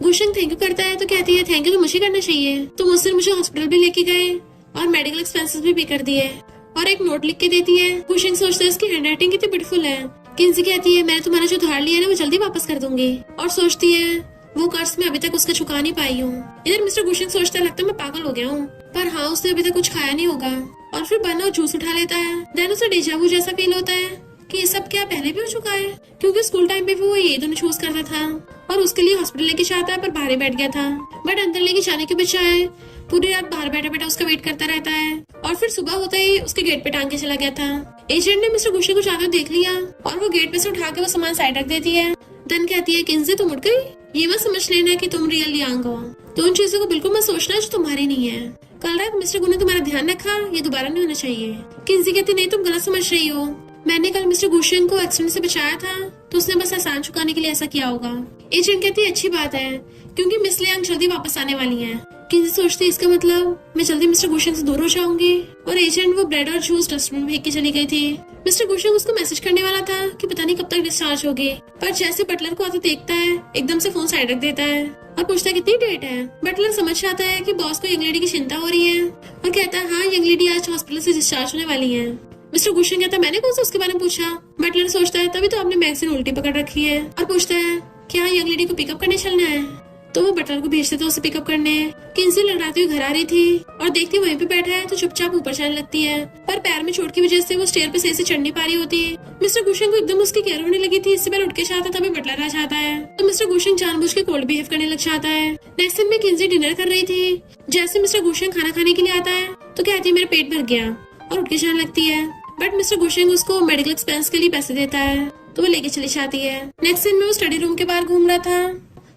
गुशेंग थैंक यू करता है तो कहती है थैंक यू तो मुझे करना चाहिए, तुम उस दिन मुझे हॉस्पिटल भी लेके गए और मेडिकल एक्सपेंसेस भी पे कर दिए। और एक नोट लिख के देती है। गुशेंग सोचता है इसकी हैंडराइटिंग कितनी ब्यूटीफुल है। किंसी कहती है मैंने तुम्हारा जो उधार लिया है ना वो जल्दी वापस कर दूंगी। और सोचती है वो कर्ज मैं अभी तक उसका चुका नहीं पाई हूँ। इधर मिस्टर गुशेंग सोचता है लगता है मैं पागल हो गया हूँ, पर हाँ उसने अभी तक कुछ खाया नहीं होगा। और फिर बना जूस उठा लेता है। देन उसे डेजावू जैसा फील होता है कि ये सब क्या पहले भी हो चुका है, क्योंकि स्कूल टाइम पे भी वो ये दोनों चूज करता था और उसके लिए हॉस्पिटल लेके जाता है पर बाहर ही बैठ गया था। बट अंदर लेके जाने के बजाय पूरी रात बाहर बैठा बैठा उसका वेट करता रहता है। और फिर सुबह होते ही उसके गेट पे टांग के चला गया था। एजेंट ने मिस्टर गुशेंग को जाकर देख लिया और वो गेट पे से उठा के वो सामान साइड रख देती है। देन कहती है किंसी तुम उठ गई, ये मत समझ लेना कि तुम रियल यांग हो, तो उन चीजों को बिल्कुल मत सोचना जो तुम्हारी नहीं है। कल रात मिस्टर गु ने तुम्हारा ध्यान रखा, ये दोबारा नहीं होना चाहिए। किंसी कहती नहीं तुम गलत समझ रही हो, मैंने कल मिस्टर गुशेंग को एक्सीडेंट से बचाया था तो उसने बस एहसान चुकाने के लिए ऐसा किया होगा। एजेंट कहती है अच्छी बात है क्योंकि मिस लियांग जल्दी वापस आने वाली है। किंसी सोचती है इसका मतलब मैं जल्दी मिस्टर गुशेंग से दूर हो जाऊंगी। और एजेंट वो ब्रेड और जूस डस्टबिन में फेंक के चली गई थी। मिस्टर गुशेंग उसको मैसेज करने वाला था कि पता नहीं कब तक डिस्चार्ज होगी, पर जैसे बटलर को आते देखता है एकदम से फोन साइड रख देता है और पूछता है कितनी डेट है। बटलर समझ जाता है कि बॉस को यंग लेडी की चिंता हो रही है और कहता है हाँ यंग लेडी आज हॉस्पिटल से डिस्चार्ज होने वाली है। मिस्टर गुशेंग कहता है मैंने कौन सा उसके बारे में पूछा। बटलर सोचता है तभी तो आपने मैगजीन उल्टी पकड़ रखी है और पूछता है क्या यंग लेडी को पिकअप करने चलना है। तो वो बटलर को भेजते थे उसे पिकअप करने। किंसी लड़ाती हुई घर आ रही थी और देखती वहीं पे बैठा है तो चुपचाप ऊपर चलने लगती है, पर पैर में चोट की वजह से वो स्टेयर पे सही से चढ़ नहीं पा रही होती है। मिस्टर गुशेंग को एकदम उसकी केयर होने लगी थी, इससे पहले उठ के जाता तभी बटलर आ जाता है तो मिस्टर गुशेंग जानबूझ के कोल्ड बिहेव करने लग जाता है। नेक्स्ट दिन में किंसी डिनर कर रही थी। जैसे मिस्टर गुशेंग खाना खाने के लिए आता है तो कहती है मेरा पेट भर गया और उठ के जाने लगती है। बट मिस्टर गुशेंग उसको मेडिकल एक्सपेंस के लिए पैसे देता है तो वो लेके चली जाती है। नेक्स्ट दिन में वो स्टडी रूम के बाहर घूम रहा था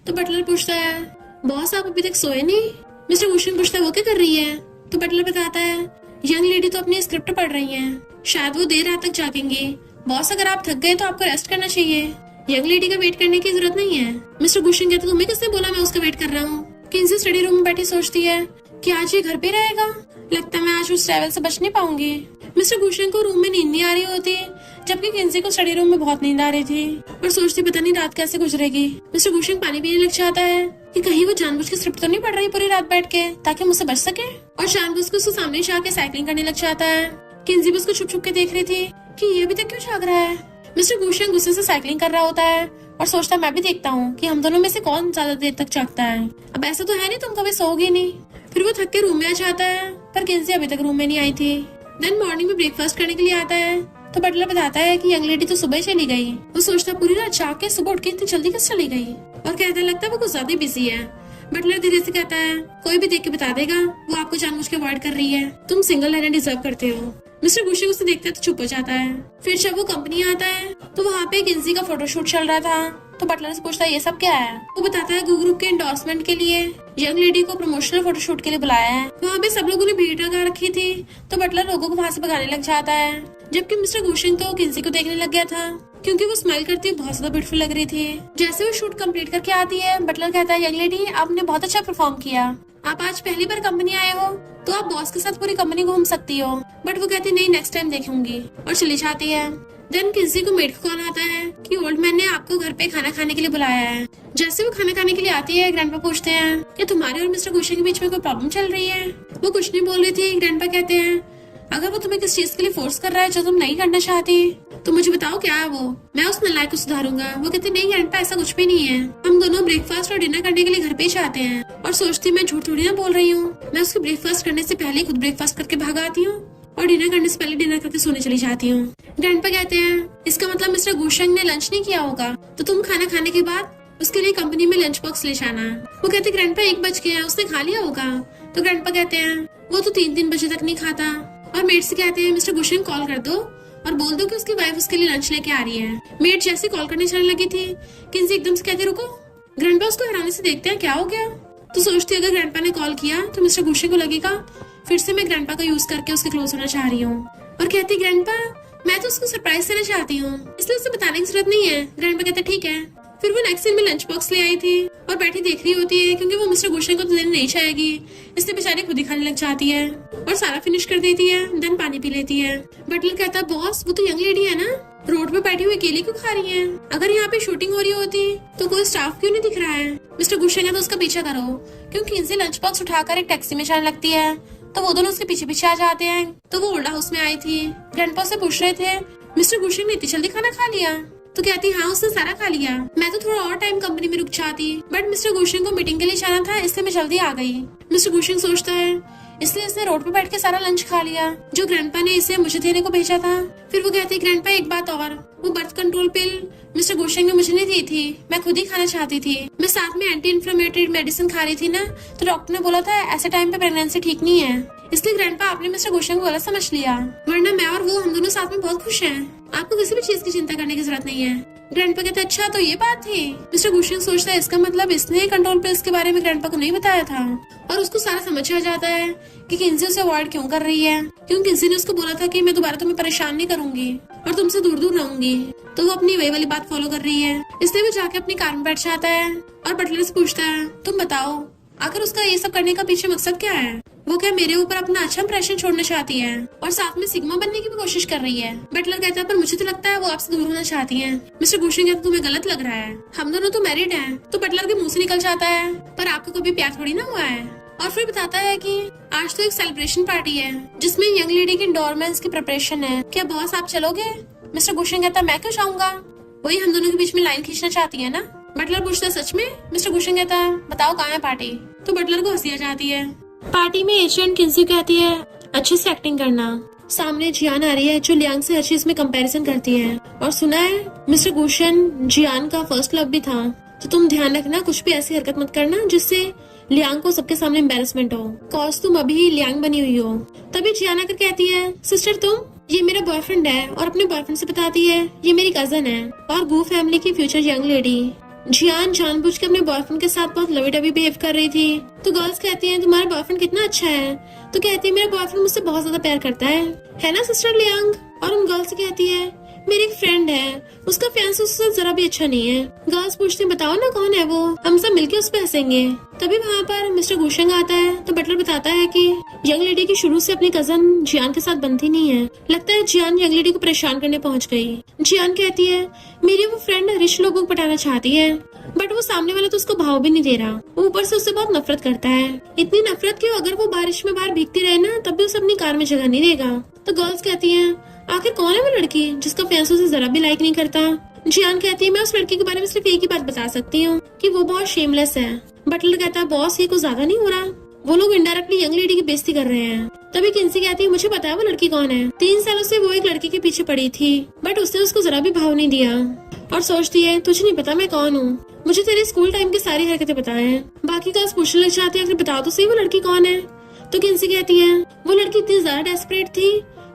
तो बटलर पूछता है बॉस आप अभी तक सोए नहीं। मिस्टर गुशेंग पूछता है वो क्या कर रही है तो बटलर बताता है यंग लेडी तो अपनी स्क्रिप्ट पढ़ रही हैं, शायद वो देर रात तक जागेंगी। बॉस अगर आप थक गए तो आपको रेस्ट करना चाहिए, यंग लेडी का वेट करने की जरूरत नहीं है। मिस्टर गुशेंग कहते तुम्हें किसने बोला मैं उसका वेट कर रहा हूँ। किंसी स्टडी रूम में बैठी सोचती है कि आज ये घर पे रहेगा, लगता है मैं आज उस ट्रैवल से बच नहीं पाऊंगी। मिस्टर गुशेंग को रूम में नींद नहीं आ रही होती जबकि किंसी को स्टडी रूम में बहुत नींद आ रही थी और सोचती पता नहीं रात कैसे गुजरेगी। मिस्टर गुशेंग पानी पीने लग जाता है कि कहीं वो जानबूझ के स्क्रिप्ट तो नहीं पढ़ रही पूरी रात बैठ के ताकि मुझसे बच सके, और जानबूझ के उसके सामने जाके साइकिलिंग करने लग जाता है। किंसी भी उसको छुप छुप के देख रही थी कि ये अभी तक क्यों जाग रहा है। मिस्टर गुशेंग गुस्से से साइकिलिंग कर रहा होता है और सोचता है मैं भी देखता हूँ कि हम दोनों में से कौन ज्यादा देर तक जागता है। अब ऐसा तो है नहीं तुम कभी सोओगे नहीं। फिर वो थक के रूम में आ जाता है पर किंसी अभी तक रूम में नहीं आई थी। देन मॉर्निंग में ब्रेकफास्ट करने के लिए आता है तो बटलर बताता है कि यंग लेडी तो सुबह ही चली गई। वो सोचता पूरी रात जाग के सुबह उठ के इतनी जल्दी कैसे चली गई और कहता लगता है वो कुछ ज्यादा बिजी है। बटलर धीरे से कहता है कोई भी देख के बता देगा वो आपको जानबूझ के अवॉइड कर रही है, तुम सिंगल रहना डिजर्व करते हो। मिस्टर गुशेंग उसे देखता है तो चुप हो जाता है। फिर जब वो कंपनी आता है तो वहाँ पे किंसी का फोटोशूट चल रहा था तो बटलर से पूछता है ये सब क्या है। वो बताता है गू ग्रुप के एंडोर्समेंट के लिए यंग लेडी को प्रमोशनल फोटोशूट के लिए बुलाया है। वहाँ पे सब लोगों ने भीड़ लगा रखी थी तो बटलर लोगों को वहाँ से भगाने लग जाता है, जबकि मिस्टर गुशेंग तो किंसी को देखने लग गया था क्योंकि वो स्माइल करती हुई बहुत ज्यादा ब्यूटीफुल लग रही थी। जैसे वो शूट कंप्लीट करके आती है बटलर कहता है यंग लेडी आपने बहुत अच्छा परफॉर्म किया, आप आज पहली बार कंपनी आए हो तो आप बॉस के साथ पूरी कंपनी घूम सकती हो। बट वो कहती नहीं नेक्स्ट टाइम देखूंगी और चली जाती है। देन किसी को मेड का कॉल आता है कि ओल्ड मैन ने आपको घर पे खाना खाने के लिए बुलाया है। जैसे वो खाना खाने के लिए आती है ग्रैंडपा पूछते हैं कि तुम्हारे और मिस्टर गुशेंग के बीच में कोई प्रॉब्लम चल रही है। वो कुछ नहीं बोल रही थी। ग्रैंडपा कहते हैं अगर वो तुम्हें किस चीज के लिए फोर्स कर रहा है जो तुम नहीं करना चाहती तो मुझे बताओ क्या है वो, मैं उस नालायक को सुधारूंगा। वो कहते नहीं ग्रैंडपा ऐसा कुछ भी नहीं है, हम दोनों ब्रेकफास्ट और डिनर करने के लिए घर पे ही जाते हैं। और सोचती मैं झूठ थोड़ी ना बोल रही हूँ, मैं उसके ब्रेकफास्ट करने से पहले खुद ब्रेकफास्ट करके भाग आती हूँ और डिनर करने से पहले डिनर करके सोने चली जाती हूँ। ग्रैंडपा कहते हैं इसका मतलब मिस्टर गुशेंग ने लंच नहीं किया होगा तो तुम खाना खाने के बाद उसके लिए कंपनी में लंच बॉक्स ले जाना। वो कहते ग्रैंडपा 1 बज गया उसने खा लिया होगा। तो ग्रैंडपा कहते हैं वो तो 3 बजे तक नहीं खाता। और मेड से कहते हैं मिस्टर गुशेंग कॉल कर दो और बोल दो कि उसकी वाइफ उसके लिए लंच लेके आ रही है। मेड जैसे कॉल करने चलने लगी थी किंसी एकदम से कहती रुको। ग्रैंडपा उसको हैरानी से देखते हैं क्या हो गया। तो सोचती अगर ग्रैंडपा ने कॉल किया तो मिस्टर गुशेंग को लगेगा फिर से मैं ग्रैंडपा का यूज करके उसके क्लोज होना चाह रही हूँ। और कहती ग्रैंडपा मैं तो उसको सरप्राइज देना चाहती हूँ, इसलिए इसलिए उसे बताने की जरूरत नहीं है। ग्रैंडपा कहता ठीक है। फिर वो नेक्स्ट सीन में लंच बॉक्स ले आई थी और बैठी देख रही होती है, क्योंकि वो मिस्टर गुशन को तो देना नहीं चाहेगी, इसलिए बेचारी खुद ही खाने लग जाती है और सारा फिनिश कर देती है। देन पानी पी लेती है। बटलर कहता है बॉस वो तो यंग लेडी है ना, रोड पे बैठी हुई केले क्यों खा रही है? अगर यहाँ पे शूटिंग हो रही होती तो कोई स्टाफ क्यों नहीं दिख रहा है? मिस्टर गुशन कहता उसका पीछा करो, क्योंकि किंसी लंच बॉक्स उठाकर एक टैक्सी में जाने लगती है, तो वो दोनों उसके पीछे पीछे आ जाते हैं। तो वो ओल्ड हाउस में आई थी। ग्रैंडपा से पूछ रहे थे मिस्टर गुशन ने इतनी जल्दी खाना खा लिया? तो कहती हाँ उसने सारा खा लिया, मैं तो थोड़ा और टाइम कंपनी में रुक जाती, बट मिस्टर गुशन को मीटिंग के लिए जाना था, इसलिए मैं जल्दी आ गई। मिस्टर गुशन सोचता है इसलिए इसने रोड पे बैठ के सारा लंच खा लिया जो ग्रैंडपा ने इसे मुझे देने को भेजा था। फिर वो कहती ग्रैंडपा एक बात और, वो बर्थ कंट्रोल पिल मिस्टर गुशन ने मुझे नहीं दी थी, मैं खुद ही खाना चाहती थी। मैं साथ में एंटी इन्फ्लेमेटरी मेडिसिन खा रही थी ना, तो डॉक्टर ने बोला था ऐसे टाइम पे प्रेगनेंसी ठीक नहीं है, इसलिए ग्रैंडपा आपने मिस्टर गुशन को गलत समझ लिया, वरना मैं और वो हम दोनों साथ में बहुत खुश हैं। आपको किसी भी चीज की चिंता करने की जरूरत नहीं है। ग्रैंडपा कहता अच्छा तो ये बात थी। मिस्टर गुशन सोचता है इसका मतलब इसने कंट्रोल पिल्स के बारे में ग्रैंडपा को नहीं बताया था, और उसको सारा समझ आ जाता है कि किंसी उसे अवॉइड क्यों कर रही है, क्योंकि किंसी ने उसको बोला था कि मैं दोबारा तुम्हें परेशान नहीं करूंगी और तुमसे दूर दूर रहूंगी, तो वो अपनी वही वाली बात फॉलो कर रही है। इसलिए वो जाके अपनी कार में बैठ जाता है और बटलर से पूछता है तुम बताओ आखिर उसका ये सब करने का पीछे मकसद क्या है? वो क्या मेरे ऊपर अपना अच्छा इंप्रेशन छोड़ना चाहती है और साथ में सिग्मा बनने की भी कोशिश कर रही है? बटलर कहता है पर मुझे तो लगता है वो आपसे दूर होना चाहती है। मिस्टर गुशन कहता तुम्हें गलत लग रहा है, हम दोनों तो मैरिड हैं। तो बटलर के मुंह से निकल जाता है पर आपको कभी प्यार थोड़ी ना हुआ है। और फिर बताता है कि आज तो एक सेलिब्रेशन पार्टी है जिसमें यंग लेडी की एंडोरमेंट्स की प्रिपरेशन है, क्या बॉस आप चलोगे? मिस्टर गुशन कहता मैं क्यों जाऊंगा, वही हम दोनों के बीच में लाइन खींचना चाहती है ना। बटलर पूछता है सच में? मिस्टर गुशन कहता है बताओ कहाँ है पार्टी? तो बटलर को हंसी आ जाती है। पार्टी में एजेंट किंसी कहती है अच्छे से एक्टिंग करना। सामने जियान आ रही है जो लियांग से हर चीज में कंपैरिजन करती है, और सुना है मिस्टर गुशन जियान का फर्स्ट लव भी था, तो तुम ध्यान रखना कुछ भी ऐसी हरकत मत करना जिससे लियांग को सबके सामने एम्बेरसमेंट हो, कॉज तुम अभी लियांग बनी हुई हो। तभी जियान आकर कहती है सिस्टर तुम, ये मेरा बॉयफ्रेंड है, और अपने बॉयफ्रेंड से बताती है ये मेरी कजन है और गू फैमिली की फ्यूचर यंग लेडी। जियान जानबूझ के अपने बॉयफ्रेंड के साथ बहुत लवी डबी बिहेव कर रही थी, तो गर्ल्स कहती हैं तुम्हारा बॉयफ्रेंड कितना अच्छा है, तो कहती है मेरा बॉयफ्रेंड मुझसे बहुत ज्यादा प्यार करता है ना सिस्टर लियांग? और उन गर्ल्स से कहती है मेरी एक फ्रेंड है, उसका फियांसे उससे जरा भी अच्छा नहीं है। गर्ल्स पूछती बताओ ना कौन है वो, हम सब मिलके उस पे हंसेंगे। तभी वहाँ पर मिस्टर गुशन आता है, तो बटलर बताता है कि यंग लेडी की शुरू से अपनी कजन जियान के साथ बनती नहीं है, लगता है जियान यंग लेडी को परेशान करने पहुँच गई। जियान कहती है मेरी वो फ्रेंड रिच लोगों को पटाना चाहती है, बट वो सामने वाला तो उसको भाव भी नहीं दे रहा, ऊपर से उससे बहुत नफरत करता है, इतनी नफरत कि अगर वो बारिश में बाहर भीगती रहे ना तब भी उसे अपनी कार में जगह नहीं देगा। तो गर्ल्स कहती हैं आखिर कौन है वो लड़की जिसका फियांसे उसे जरा भी लाइक नहीं करता? जियान कहती है मैं उस लड़की के बारे में सिर्फ एक ही बात बता सकती हूँ कि वो बहुत शेमलेस है। बटलर कहता है बॉस ये कुछ ज्यादा नहीं हो रहा, वो लोग इनडायरेक्टली यंग लेडी की बेइज्जती कर रहे हैं। तभी किंसी कहती है मुझे पता है वो लड़की कौन है, 3 सालों से वो एक लड़के के पीछे पड़ी थी, बट उसने उसको जरा भी भाव नहीं दिया, और सोचती है तुझे नहीं पता मैं कौन हूँ, मुझे तेरे स्कूल टाइम की सारी हरकतें पता है। बाकी गर्ल्स पूछने लग जाती है बताओ तो सही वो लड़की कौन है? तो किंसी कहती है वो लड़की इतनी ज्यादा डेस्परेट थी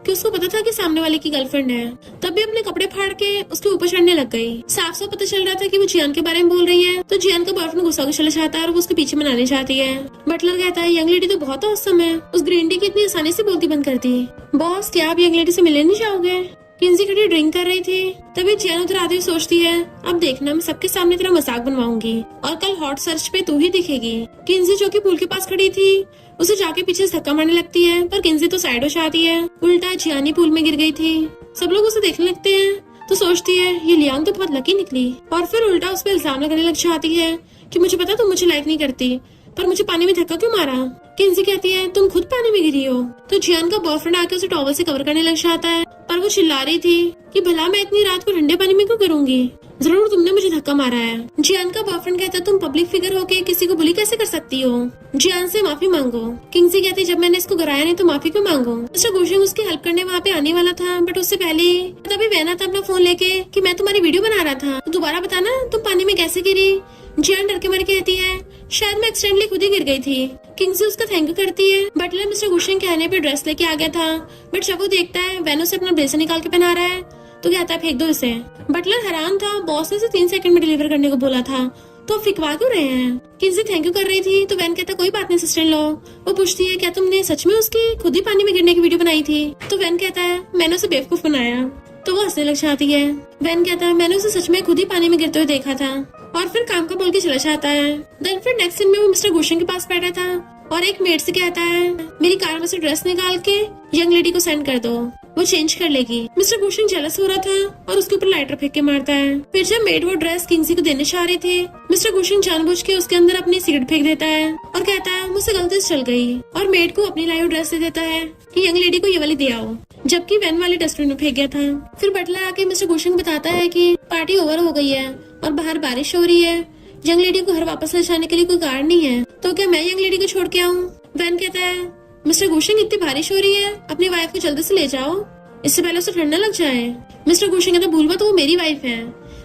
कि उसको पता था कि सामने वाले की गर्लफ्रेंड है, तब भी अपने कपड़े फाड़ के उसके ऊपर चढ़ने लग गई। साफ साफ पता चल रहा था कि वो जियान के बारे में बोल रही है, तो जियान का बॉयफ्रेंड गुस्सा होकर चला जाता है और वो उसके पीछे मनाने चाहती है। बटलर कहता है यंग लेडी तो बहुत औसम है, उस ग्रीन टी की इतनी आसानी से बोलती बंद कर दी। बॉस क्या आप यंग लेडी से मिलने नहीं चाहोगे? किंसी खड़ी ड्रिंक कर रही थी, तभी जियान उधर आते हुए सोचती है अब देखना मैं सबके सामने तेरा मजाक बनवाऊंगी और कल हॉट सर्च पे तू ही दिखेगी। किंसी जो कि पूल के पास खड़ी थी उसे जाके पीछे धक्का मारने लगती है, पर किंसी तो साइड हो जाती है, उल्टा जियानी पूल में गिर गई थी। सब लोग उसे देखने लगते हैं, तो सोचती है ये लियांग तो बहुत लकी निकली, और फिर उल्टा उस पर इल्जाम लगाने लग जाती है कि मुझे पता तुम मुझे लाइक नहीं करती, पर मुझे पानी में धक्का क्यों मारा? किंसी कहती है तुम खुद पानी में गिरी हो। तो जियान का बॉयफ्रेंड आके उसे टॉवल से कवर करने लग जाता है, पर वो चिल्ला रही थी कि भला मैं इतनी रात को ठंडे पानी में क्यों गिरूंगी, जरूर तुमने मुझे धक्का मारा है। जियान का बॉयफ्रेंड कहता है तुम पब्लिक फिगर होके किसी को बुली कैसे कर सकती हो, जियान से माफी मांगो। किंसी कहती है जब मैंने इसको गिराया नहीं तो माफी क्यों मांगो? मिस्टर गुशन उसकी हेल्प करने वहाँ पे आने वाला था, बट उससे पहले तभी वैना था अपना फोन लेके कि मैं तुम्हारी वीडियो बना रहा था, तो दोबारा बताना तुम पानी में कैसे गिरी। जियान डर के मर कहती है शायद मैं एक्सीडेंटली खुद ही गिर गई थी। किंग्स उसका थैंक यू करती है। बटलर मिस्टर गुशन कहने पे ड्रेस लेके आ गया था, बट जब वो देखता है वैनो से अपना ब्लेजर निकाल के पहना रहा है, तो कहता है फेंक दो इसे। बटलर हैरान था, बॉस ने 3 सेकंड में डिलीवर करने को बोला था, तो फिकवा क्यों रहे हैं? किंसी थैंक यू कर रही थी, तो वैन कहता कोई बात नहीं सिस्टर इन लॉ। वो पूछती है क्या तुमने सच में उसकी खुद ही पानी में गिरने की वीडियो बनाई थी? तो वैन कहता है मैंने उसे बेवकूफ बनाया। तो वो हंसने लग जाती है। वैन कहता है मैंने उसे सच में खुद ही पानी में गिरते हुए देखा था, और फिर काम का बोल के चला जाता है। देन फिर नेक्स्ट सीन में वो मिस्टर गुशन के पास बैठा था और एक मेड से कहता है मेरी कार में से ड्रेस निकाल के यंग लेडी को सेंड कर दो, वो चेंज कर लेगी। मिस्टर गुशन जेलस हो रहा था और उसके ऊपर लाइटर फेंक के मारता है। फिर जब मेड वो ड्रेस किंगसी को देने चाह रही थी, मिस्टर गुशन जानबूझ के उसके अंदर अपनी सिगरेट फेंक देता है और कहता है मुझसे गलती से चल गई, और मेड को अपनी लाइव ड्रेस दे देता है कि यंग लेडी को ये वाली दे आओ, जबकि वैन वाली डस्टबिन में फेंक गया था। फिर बटलर आके मिस्टर गुशन को बताता है कि पार्टी ओवर हो गई है और बाहर बारिश हो रही है, यंग लेडी को घर वापस ले जाने के लिए कोई कार नहीं है, तो क्या मैं यंग लेडी को छोड़ के आऊँ? वैन कहता है मिस्टर गुशन इतनी बारिश हो रही है, अपनी वाइफ को जल्दी से ले जाओ, इससे पहले उसे ठंडा लग जाए। मिस्टर गुशन कहता भूल मत वो मेरी वाइफ है।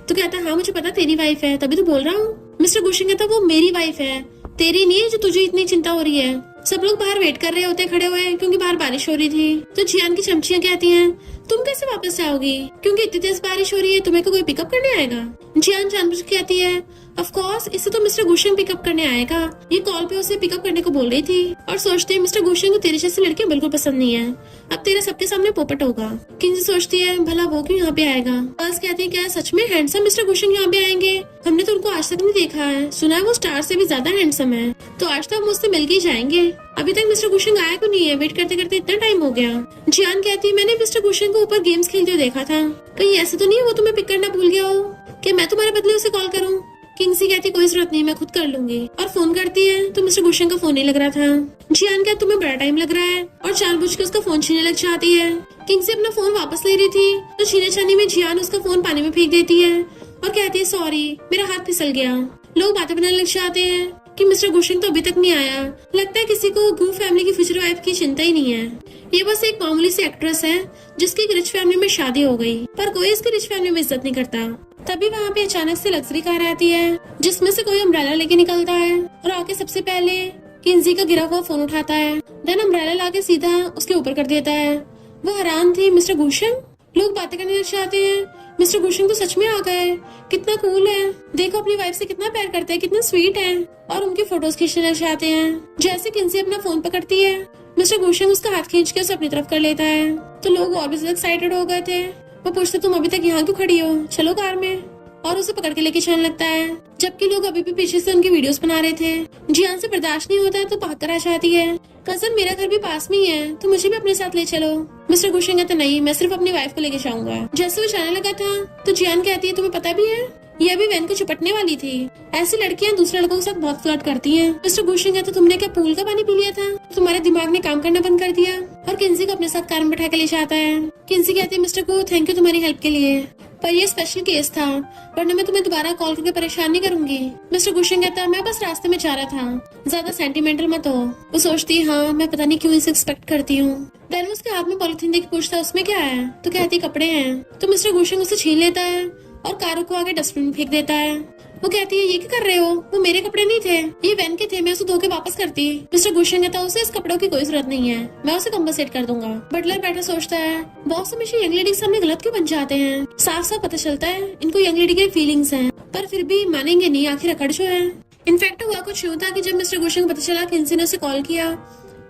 तो कहता हाँ मुझे पता तेरी वाइफ है, तभी तो बोल रहा हूँ। मिस्टर गुशन कहता वो मेरी वाइफ है, तेरी नहीं है जो तुझे इतनी चिंता हो रही है। सब लोग बाहर वेट कर रहे होते खड़े हुए क्योंकि बाहर बारिश हो रही थी। तो जियान की चमचियां कहती हैं तुम कैसे वापस जाओगी, क्योंकि इतनी तेज बारिश हो रही है, तुम्हें को कोई पिकअप करने आएगा? जियान जानबूझ के कहती है ऑफ कोर्स इसे तो मिस्टर गुशन पिकअप करने आएगा, ये कॉल पे उसे पिकअप करने को बोल रही थी। और सोचती है मिस्टर गुशन को तेरे जैसी लड़कियां बिल्कुल पसंद नहीं है, अब तेरे सबके सामने पोपट होगा। किंजी सोचती है भला वो क्यों यहाँ पे आएगा। गर्ल्स कहती है क्या सच में हैंडसम मिस्टर गुशन यहाँ पे आएंगे? हमने तो उनको आज तक नहीं देखा है, सुना है वो स्टार से भी ज्यादा हैंडसम है, तो आज तो हम मुझसे मिलके ही जाएंगे। अभी तक मिस्टर गुशन आया क्यों नहीं है? वेट करते करते इतना टाइम हो गया। जियान कहती है मैंने मिस्टर गुशन को ऊपर गेम्स खेलते हुए देखा था, कहीं ऐसा तो नहीं है वो तुम्हें पिक करना भूल गया हो कि मैं तुम्हारे बदले उसे कॉल करूँ? किंगसी कहती कोई जरूरत नहीं, मैं खुद कर लूंगी, और फोन करती है तो मिस्टर गुशन का फोन नहीं लग रहा था। जियान कहती तुम्हें बड़ा टाइम लग रहा है, और जानबूझ के उसका फोन छीनने लग जाती है। किंगसी अपना फोन वापस ले रही थी तो छीने छाने में जियान उसका फोन पानी में फेंक देती है और कहती है सॉरी मेरा हाथ फिसल गया। लोग बातें बनाने लग जाते हैं कि मिस्टर गुशन तो अभी तक नहीं आया, लगता है किसी को गू फैमिली की फ्यूचर वाइफ की चिंता ही नहीं है, ये बस एक मामूली सी एक्ट्रेस है जिसकी एक रिच फैमिली में शादी हो गई, पर कोई इसकी रिच फैमिली में इज्जत नहीं करता। तभी वहाँ पे अचानक से लग्जरी कार आती है जिसमें से कोई अम्ब्रेला लेके निकलता है और आके सबसे पहले किंजी का गिरा हुआ फोन उठाता है, देन अम्ब्रेला लाके सीधा उसके ऊपर कर देता है। वो हैरान थी मिस्टर गुशन। लोग बातें करने लग जाते हैं मिस्टर गुशन तो सच में आ गए, कितना कूल है, देखो अपनी वाइफ से कितना प्यार करते हैं, कितना स्वीट है, और उनकी फोटोज खींचने लग जाते हैं। जैसे किंजी अपना फोन पकड़ती है मिस्टर गुशन उसका हाथ खींच के उसे अपनी तरफ कर लेता है, तो लोग और भी ज्यादा एक्साइटेड हो गए थे। वो पूछते तुम अभी तक यहाँ क्यों खड़ी हो, चलो कार में, और उसे पकड़ के लेके चलने लगता है, जबकि लोग अभी भी पीछे से उनकी वीडियोस बना रहे थे। जियान से बर्दाश्त नहीं होता तो भाग कर आ जाती है, कजन मेरा घर भी पास में ही है, तो मुझे भी अपने साथ ले चलो। मिस्टर गुशन कहता नहीं, मैं सिर्फ अपनी वाइफ को लेके जाऊंगा। जैसे वो जाने लगा था तो जियान कहती है तुम्हें पता भी है यह भी वैन को चिपटने वाली थी, ऐसी लड़कियां दूसरे लड़कों के साथ बहुत फ्लर्ट करती हैं। मिस्टर गुशन कहता तुमने क्या पूल का पानी पी लिया था, तुम्हारे दिमाग ने काम करना बंद कर दिया, और किंजी को अपने साथ कार में बैठा के ले जाता है। किंजी कहती है मिस्टर को थैंक यू तुम्हारी हेल्प के लिए, पर ये स्पेशल केस था, वरना मैं तुम्हें दोबारा कॉल करके परेशान नहीं करूंगी। मिस्टर गुशन कहता मैं बस रास्ते में जा रहा था, ज्यादा सेंटिमेंटल मत हो। वो सोचती है हाँ मैं पता नहीं क्यों इसे एक्सपेक्ट करती हूँ। देन उसके हाथ में पॉलिथीन देख पूछता है उसमें क्या है, तो कहती कपड़े हैं। तो मिस्टर गुशन उसे छीन लेता है और कारों को आगे डस्टबिन में फेंक देता है। वो कहती है ये क्या कर रहे हो, वो मेरे कपड़े नहीं थे, ये वैन के थे, मैं उसे धो के वापस करती। मिस्टर गुशन कहता उसे इस कपड़ों की कोई जरूरत नहीं है, मैं उसे कंपनसेट कर दूंगा। बटलर बैठा सोचता है बॉस हमेशा यंग लेडी के सामने गलत क्यों बन जाते हैं, साफ साफ पता चलता है इनको यंग लेडी की फीलिंग्स हैं, पर फिर भी मानेंगे नहीं, आखिर अकड़ जो है। इनफैक्ट हुआ कुछ यूं था कि जब मिस्टर गुशन को पता चला किंसी ने उसे कॉल किया,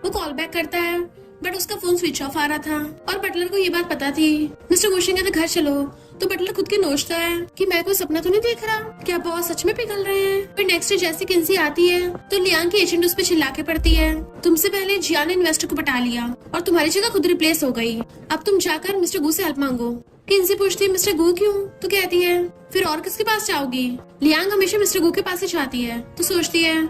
वो कॉल बैक करता है बट उसका फोन स्विच ऑफ आ रहा था, और बटलर को ये बात पता थी। मिस्टर गुशन कहता घर चलो, तो बटलर खुद के नोचता है कि मैं कोई सपना तो नहीं देख रहा, क्या बॉस सच में पिघल रहे हैं। फिर नेक्स्ट डे जैसे किंसी आती है तो लियांग की एजेंट उस पर चिल्ला के पड़ती है तुमसे पहले जियान ने इन्वेस्टर को पटा लिया और तुम्हारी जगह खुद रिप्लेस हो गई, अब तुम जाकर मिस्टर गू से हेल्प मांगो। किंसी पूछती है मिस्टर गू क्यों, तो कहती है फिर और किसके पास जाओगी। लियांग हमेशा मिस्टर गू के पास ही जाती है, तो सोचती है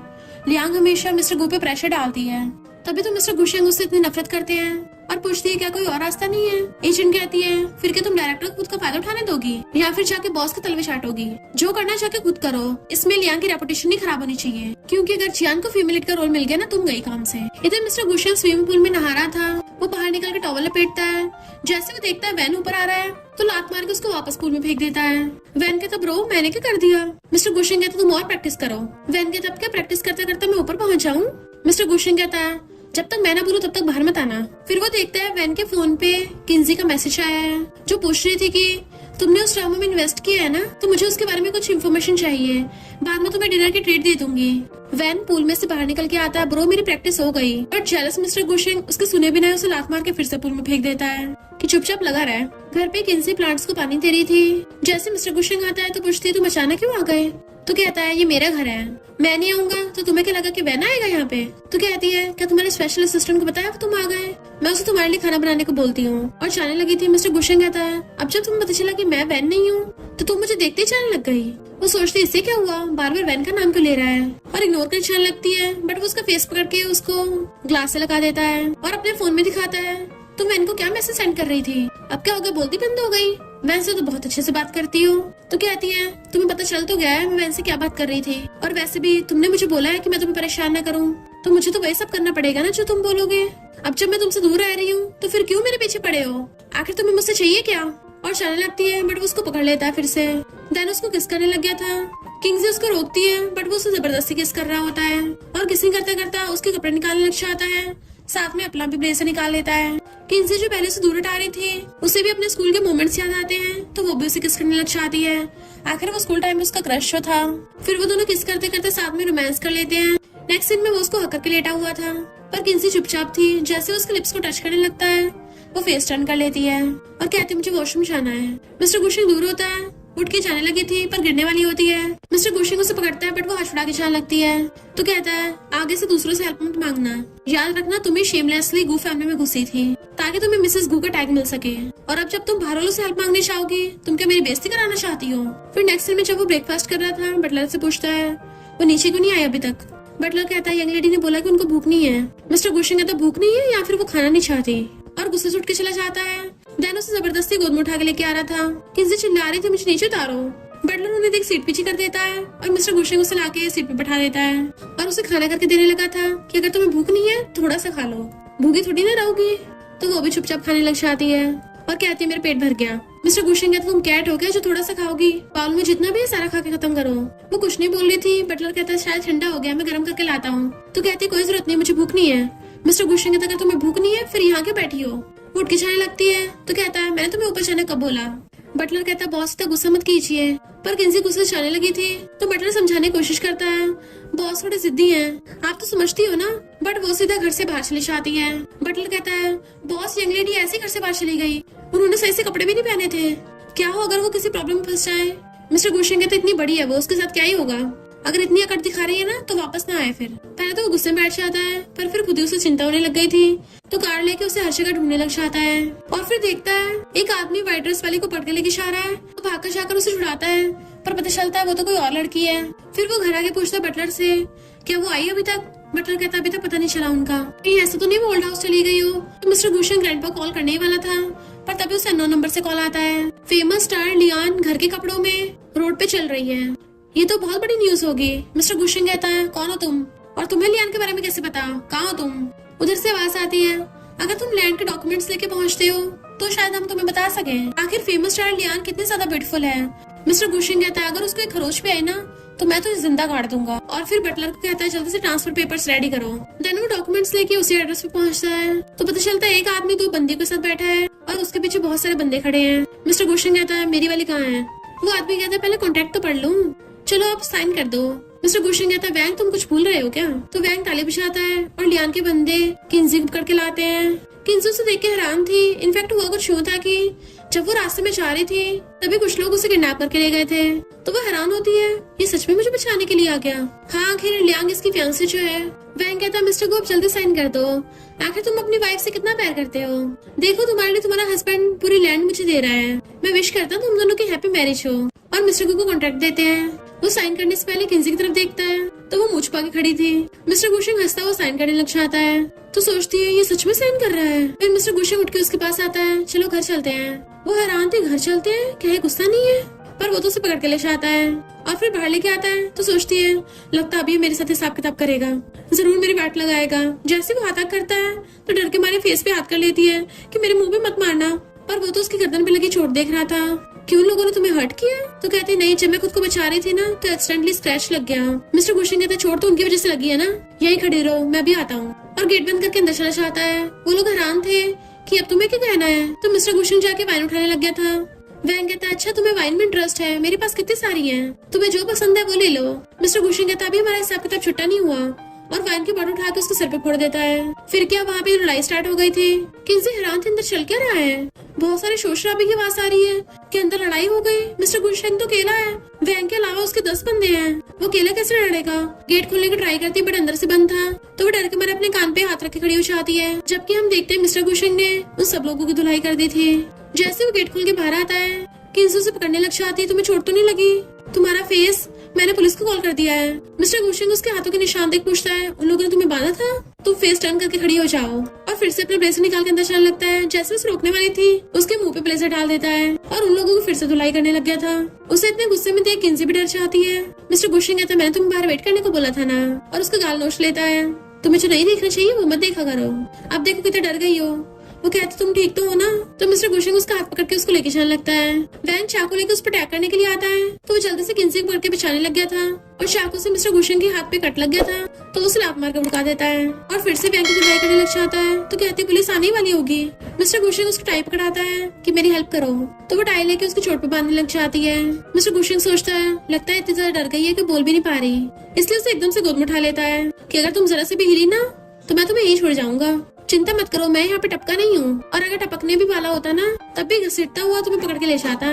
लियांग हमेशा मिस्टर गू पे प्रेशर डालती है, तभी तो मिस्टर गुशेंग उससे इतनी नफरत करते हैं, और पूछती है क्या कोई और रास्ता नहीं है। एजेंट कहती है फिर क्या तुम डायरेक्टर खुद का फायदा उठाने दोगी या फिर जाके बॉस के तलवे चाटोगी, जो करना जाके खुद करो, इसमें लियांग की रेपुटेशन नहीं खराब होनी चाहिए, क्योंकि अगर जियान को फीमेल लीड का रोल मिल गया ना तुम गई काम से। इधर मिस्टर गुशेंग स्विमिंग पूल में नहा रहा था, वो बाहर निकल के टॉवल लपेटता है, जैसे वो देखता है वैन ऊपर आ रहा है तो लात मार के उसको वापस पूल में फेंक देता है। वैन कहता ब्रो मैंने क्या कर दिया। मिस्टर गुशेंग कहता तुम और प्रैक्टिस करो। वैन कहता अब क्या प्रैक्टिस करते करते मैं ऊपर पहुंच जाऊँ। मिस्टर गुशेंग कहता है जब तक मैं ना बोलूं तब तक बाहर मत आना। फिर वो देखता है वैन के फोन पे किंजी का मैसेज आया है जो पूछ रही थी कि तुमने उस ड्रामा में इन्वेस्ट किया है ना, तो मुझे उसके बारे में कुछ इन्फॉर्मेशन चाहिए, बाद में तुम्हें डिनर की ट्रीट दे दूंगी। वैन पूल में से बाहर निकल के आता है ब्रो मेरी प्रैक्टिस हो गई, बट जेलस मिस्टर गुशेंग उसके सुने बिना उसे लात मार के फिर से पूल में फेंक देता है। कि चुपचाप लगा रहा है। घर पे किन्सी प्लांट्स को पानी दे रही थी। जैसे मिस्टर गुशिंग आता है तो पूछती तुम अचानक क्यों आ गए? तो कहता है ये मेरा घर है, मैं नहीं आऊंगा तो तुम्हें क्या लगा कि वैन आएगा यहाँ पे? तो कहती है क्या तुम्हारे स्पेशल असिस्टेंट को बताया तुम आ गए? मैं उसे तुम्हारे लिए खाना बनाने को बोलती हूँ। और जाने लगी थी। मिस्टर गुशिंग कहता है अब जब तुम्हें पता चला कि मैं वैन नहीं हूँ तो तुम मुझे देखते ही जाने लग गई। वो सोचती इससे क्या हुआ, बार बार वैन का नाम क्यों ले रहा है, और इग्नोर करने जाने लगती है। बट वो उसका फेस पकड़ के उसको ग्लास से लगा देता है और अपने फोन में दिखाता है तुम वैन को क्या मैसेज सेंड कर रही थी, अब क्या हो गया, बोलती बंद हो गई? वैसे तो बहुत अच्छे से बात करती हो। तो कहती है तुम्हें पता चल तो गया है मैं वैन से क्या बात कर रही थी, और वैसे भी तुमने मुझे बोला है कि मैं तुम्हें परेशान न करूं, तो मुझे तो वही सब करना पड़ेगा ना जो तुम बोलोगे। अब जब मैं तुमसे दूर रह रही हूँ तो फिर क्यों मेरे पीछे पड़े हो, आखिर तुम्हें मुझसे चाहिए क्या? और चलने लगती है बट वो उसको पकड़ लेता है फिर से। देन उसको किस करने लग गया था। किंग्स उसको रोकती है बट वो उसे जबरदस्ती किस कर रहा होता है और किसिंग करता करता उसके कपड़े निकालने लग जाता है, साथ में अपना भी ब्लेजर निकाल लेता है। किंग्स जो पहले से दूर हटा रही थी उसे भी अपने स्कूल के मोमेंट्स याद आते हैं तो वो भी उसे किस करने लग जाती है। आखिर वो स्कूल टाइम में उसका क्रश था। फिर वो दोनों किस करते करते साथ में रोमांस कर लेते हैं। नेक्स्ट सीन में वो उसको हक करके लेटा हुआ था पर किंसी चुपचाप थी। जैसे उसके लिप्स को टच करने लगता है वो फेस टर्न कर लेती है और कहती मुझे वॉशरूम जाना है। मिस्टर गुशिंग दूर होता है, उठ के जाने लगी थी पर गिरने वाली होती है। मिस्टर गुशिंग उसे पकड़ता है बट वो हाथ छुड़ा के जाने लगती है। तो कहता है आगे से दूसरों से हेल्प मत मांगना, याद रखना तुम ही शेमलेसली गू फैमिली में घुसी थी ताकि तुम्हें मिसेस गू का टैग मिल सके, और अब जब तुम बाहर वालों से हेल्प मांगने चाहोगी तुम क्या मेरी बेइज्जती कराना चाहती हो? फिर नेक्स्ट दिन में जब वो ब्रेकफास्ट कर रहा था बटलर से पूछता है वो नीचे क्यों नहीं आया अभी तक? बटलर कहता है यंग लेडी ने बोला कि उनको भूख नहीं है। मिस्टर गुशिंग कहता भूख नहीं है या फिर वो खाना नहीं चाहती, और गुस्से से उठ के चला जाता है। देन उसे जबरदस्ती गोद में उठा के लेके आ रहा था। किसी चिल्ला रही थी मुझे नीचे उतारो। बटलर उन्हें देख सीट पीछे कर देता है और मिस्टर गुशिंग उसे लाके सीट पे बैठा देता है और उसे खाना करके देने लगा था कि अगर तुम्हें भूख नहीं है थोड़ा सा खा लो, भूखी थोड़ी ना रहोगी। तो वो भी चुपचाप खाने लग जाती है और कहती है मेरा पेट भर गया। मिस्टर गुशिंग कहता तुम कैट हो क्या जो थोड़ा सा खाओगी, बाउल में जितना भी है सारा खा के खत्म करो। वो कुछ नहीं बोल रही थी। बटलर कहता है शायद ठंडा हो गया, मैं गर्म करके लाता हूँ। तो कहती कोई जरूरत नहीं, मुझे भूख नहीं है। मिस्टर गुशिंग कहता अगर तुम्हें भूख नहीं है फिर यहाँ क्यों बैठी हो? उठ के जाने लगती है। तो कहता है मैंने तुम्हें ऊपर जाने कब बोला? बटलर कहता बॉस इतना गुस्सा मत कीजिए, पर किंसी गुस्से से जाने लगी थी तो बटलर समझाने की कोशिश करता है बॉस थोड़े जिद्दी हैं, आप तो समझती हो ना। बट वो सीधा घर से बाहर चली जाती है। बटलर कहता है बॉस यंग लेडी ऐसे घर से बाहर चली गई, उन्होंने सही से कपड़े भी नहीं पहने थे, क्या हो अगर वो किसी प्रॉब्लम में फंस जाए? मिस्टर गुशिंग कहता इतनी बड़ी है वो, उसके साथ क्या ही होगा, अगर इतनी अकड़ दिखा रही है ना तो वापस ना आए। फिर पहले तो वो गुस्से में बैठ जाता है पर फिर खुद ही उसे चिंता होने लग गई थी तो कार लेके उसे हर जगह ढूंढने लग जाता है। और फिर देखता है एक आदमी व्हाइट ड्रेस वाली को पकड़ के लेके जा रहा है तो भागकर जाकर उसे छुड़ाता है पर पता चलता है वो तो कोई और लड़की है। फिर वो घर आके पूछता है बटलर से क्या वो आई अभी तक? बटलर कहता अभी तक पता नहीं चला उनका, ऐसा तो नहीं वो ओल्ड हाउस चली गई हो। तो मिस्टर गुशिंग ग्रैंडपा कॉल करने ही वाला था पर तभी उसे अननोन नंबर से कॉल आता है। फेमस स्टार लियान घर के कपड़ों में रोड पे चल रही है, ये तो बहुत बड़ी न्यूज होगी। मिस्टर गुशिंग कहता है कौन हो तुम और तुम्हें लियान के बारे में कैसे पता, कहाँ हो तुम? उधर से आवाज आती है अगर तुम लैंड के डॉक्यूमेंट्स लेके पहुँचते हो तो शायद हम तुम्हें बता सके आखिर फेमस स्टार लियान कितनी ज्यादा ब्यूटीफुल है। मिस्टर गुशिंग कहता है अगर उसको एक खरोच भी आई ना तो मैं तो जिंदा काट दूंगा। और फिर बटलर को कहता है जल्दी से ट्रांसफर पेपर्स रेडी करो। देन वो डॉक्यूमेंट्स लेके उसी एड्रेस पे पहुंचता है तो पता चलता है एक आदमी दो बंदी के साथ बैठा है और उसके पीछे बहुत सारे बंदे खड़े हैं। मिस्टर गुशिंग कहता है मेरी वाली कहाँ है? वो आदमी कहता है पहले कॉन्ट्रैक्ट तो पढ़ लूं, चलो आप साइन कर दो। मिस्टर गुशिंग कहता है वैंग तुम कुछ भूल रहे हो क्या? तो वैंग ताली बजाता है और लियान के बंदे किंजी करके लाते हैं। किंजी उसे देख के हैरान थी। इनफैक्ट हुआ कुछ यूं था कि जब वो रास्ते में जा रही थी तभी कुछ लोग उसे किडनैप करके ले गए थे तो वो हैरान होती है ये सच में मुझे बचाने के लिए आ गया। हाँ आखिर लियांग इसकी फियांसे जो है। वैंग कहता है मिस्टर को अब जल्दी साइन कर दो, आखिर तुम अपनी वाइफ से कितना प्यार करते हो, देखो तुम्हारे लिए तुम्हारा हस्बैंड पूरी लैंड मुझे दे रहा है, मैं विश करता हूँ तुम दोनों की हैप्पी मैरिज हो। और मिस्टर को कॉन्ट्रैक्ट देते हैं। वो साइन करने से पहले किंजी की तरफ देखता है तो वो मुंह छुपा के खड़ी थी। मिस्टर गुशिंग हंसता हुआ साइन करने लग जाता है तो सोचती है ये सच में साइन कर रहा है। फिर मिस्टर गुशिंग उठ के उसके पास आता है चलो घर चलते हैं। वो हैरान थे घर चलते हैं क्या गुस्सा नहीं है, पर वो तो उसे पकड़ के ले जाता है और फिर बाहर लेके आता है तो सोचती है लगता अभी मेरे साथ हिसाब किताब करेगा, जरूर मेरी बात लगाएगा। जैसे वो हाथ करता है तो डर के मारे फेस पे हाथ कर लेती है कि मेरे मुंह पे मत मारना, पर वो तो उसकी गर्दन पे लगी चोट देख रहा था। क्यों लोगों ने तुम्हें हर्ट किया? तो कहती नहीं जब मैं खुद को बचा रही थी ना तो एक्सीडेंटली स्क्रैच लग गया। मिस्टर गुशिंग कहता चोट तो उनकी वजह से लगी है ना, यही खड़े रहो मैं भी आता हूँ। और गेट बंद करके अंदर चला जाता है। वो लोग हैरान थे कि अब तुम्हें क्या कहना है। तो मिस्टर गुशिंग जाके वाइन उठाने लग गया था। वैंग कहता अच्छा तुम्हें वाइन में इंटरेस्ट है, मेरे पास कितनी सारी है, तुम्हें जो पसंद है वो ले लो। मिस्टर गुशिंग कहता अभी हमारा हिसाब किताब छुट्टा नहीं हुआ और वाइन की बॉटल उठा के उसके सर पे फोड़ देता है। फिर क्या वहाँ पे लड़ाई स्टार्ट हो गई थी। किंजी हैरान थे अंदर चल क्या रहा है। बहुत सारे शोर शराबे की आवाज आ रही है कि अंदर लड़ाई हो गई। मिस्टर गुलशन तो अकेला है, वैंग के अलावा उसके 10 बंदे हैं, वो अकेला कैसे लड़ेगा। गेट खोलने की ट्राई करती है बट अंदर से बंद था, तो वो डर के मारे अपने कान पे हाथ रख के खड़ी हो जाती है। जबकि हम देखते हैं मिस्टर गुलशन ने उन सब लोगों की धुलाई कर दी थी। जैसे वो गेट खोल के बाहर आता है, किंसू से पकड़ने लग जाती है। तुम्हें चोट तो नहीं लगी? तुम्हारा फेस, मैंने पुलिस को कॉल कर दिया है। मिस्टर गुलशन उसके हाथों के निशान देख पूछता है, उन लोगों ने तुम्हें बांधा था? तुम फेस टर्न करके खड़ी हो जाओ। और फिर से अपना ब्लेजर निकाल के अंदर चलने लगता है। जैसे उसे रोकने वाली थी, उसके मुंह पे ब्लेजर डाल देता है और उन लोगों को फिर से धुलाई करने लग गया था। उसे इतने गुस्से में देख किंसी भी डर जाती है। मिस्टर गुलशन कहता है, मैंने तुम्हें बाहर वेट करने को बोला था ना, और उसका गाल नोच लेता है। तुम्हें जो नहीं देखना चाहिए वो मत देखा करो। अब देखो कितना डर गई हो। वो कहती तुम ठीक तो हो ना? तो मिस्टर गुलशन उसका हाथ पकड़ के उसको लेके चलने लगता है। वैन चाकू लेके उस पर अटैक करने के लिए आता है, तो वो जल्दी से किंसी को पकड़ के बिछाने लग गया था और चाकू से मिस्टर गुलशन के हाथ पे कट लग गया था, तो उसे लात मार के उड़का देता है और फिर से वैन की धुलाई करने लग जाता है। तो कहती पुलिस आने वाली होगी। मिस्टर गुलशन उसको टाई पकड़ाता है कि मेरी हेल्प करो, तो वो टाई लेके उसकी चोट पे बांधने लग जाती है। मिस्टर गुलशन सोचता है लगता है इतनी ज्यादा डर गई है कि बोल भी नहीं पा रही, इसलिए उसे एकदम से गोद में उठा लेता है कि अगर तुम जरा से भी हिली ना तो मैं तुम्हें यही छोड़ जाऊंगा। चिंता मत करो, मैं यहाँ पे टपका नहीं हूँ, और अगर टपकने भी वाला होता ना तब भी घसीटता हुआ तुम्हें पकड़ के ले जाता।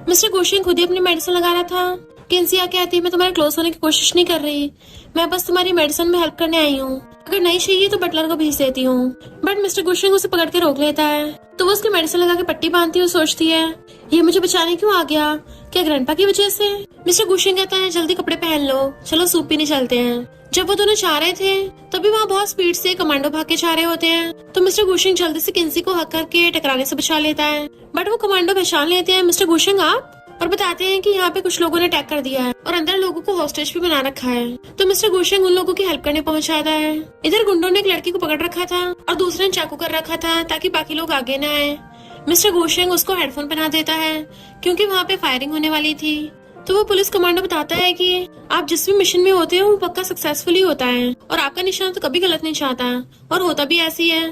मिस्टर गुलशन खुद ही अपनी मेडिसिन लगा रहा था। किंसिया कहती मैं तुम्हारे क्लोज होने की कोशिश नहीं कर रही, मैं बस तुम्हारी मेडिसिन में हेल्प करने आई हूँ, अगर नहीं चाहिए तो बटलर को भेज देती हूँ। बट मिस्टर गुलशन उसे पकड़ के रोक लेता है, तो वो उसकी मेडिसिन लगा के पट्टी बांधती है और सोचती है ये मुझे बचाने क्यों आ गया, क्या ग्रैंडपा की वजह से। मिस्टर गुलशन कहता है जल्दी कपड़े पहन लो, चलो सूप पीने चलते हैं। जब वो दोनों जा रहे थे तभी वहाँ बहुत स्पीड से कमांडो भाग के जा रहे होते हैं, तो मिस्टर गुलशन जल्दी से किंसी को हक करके टकराने से बचा लेता है। बट वो कमांडो पहचान लेते हैं मिस्टर गुलशन आप, और बताते हैं कि यहाँ पे कुछ लोगों ने अटैक कर दिया है और अंदर लोगों को हॉस्टेज भी बना रखा है। तो मिस्टर गुलशन उन लोगों की हेल्प करने पहुंच जाता है। इधर गुंडों ने एक लड़की को पकड़ रखा था और दूसरे ने चाकू कर रखा था ताकि बाकी लोग आगे न आए। मिस्टर गुलशन उसको हेडफोन पहना देता है क्योंकि वहाँ पे फायरिंग होने वाली थी। तो वो पुलिस कमांडो बताता है कि आप जिस भी मिशन में होते हो वो पक्का सक्सेसफुली होता है और आपका निशान तो कभी गलत नहीं चाहता, और होता भी ऐसी है।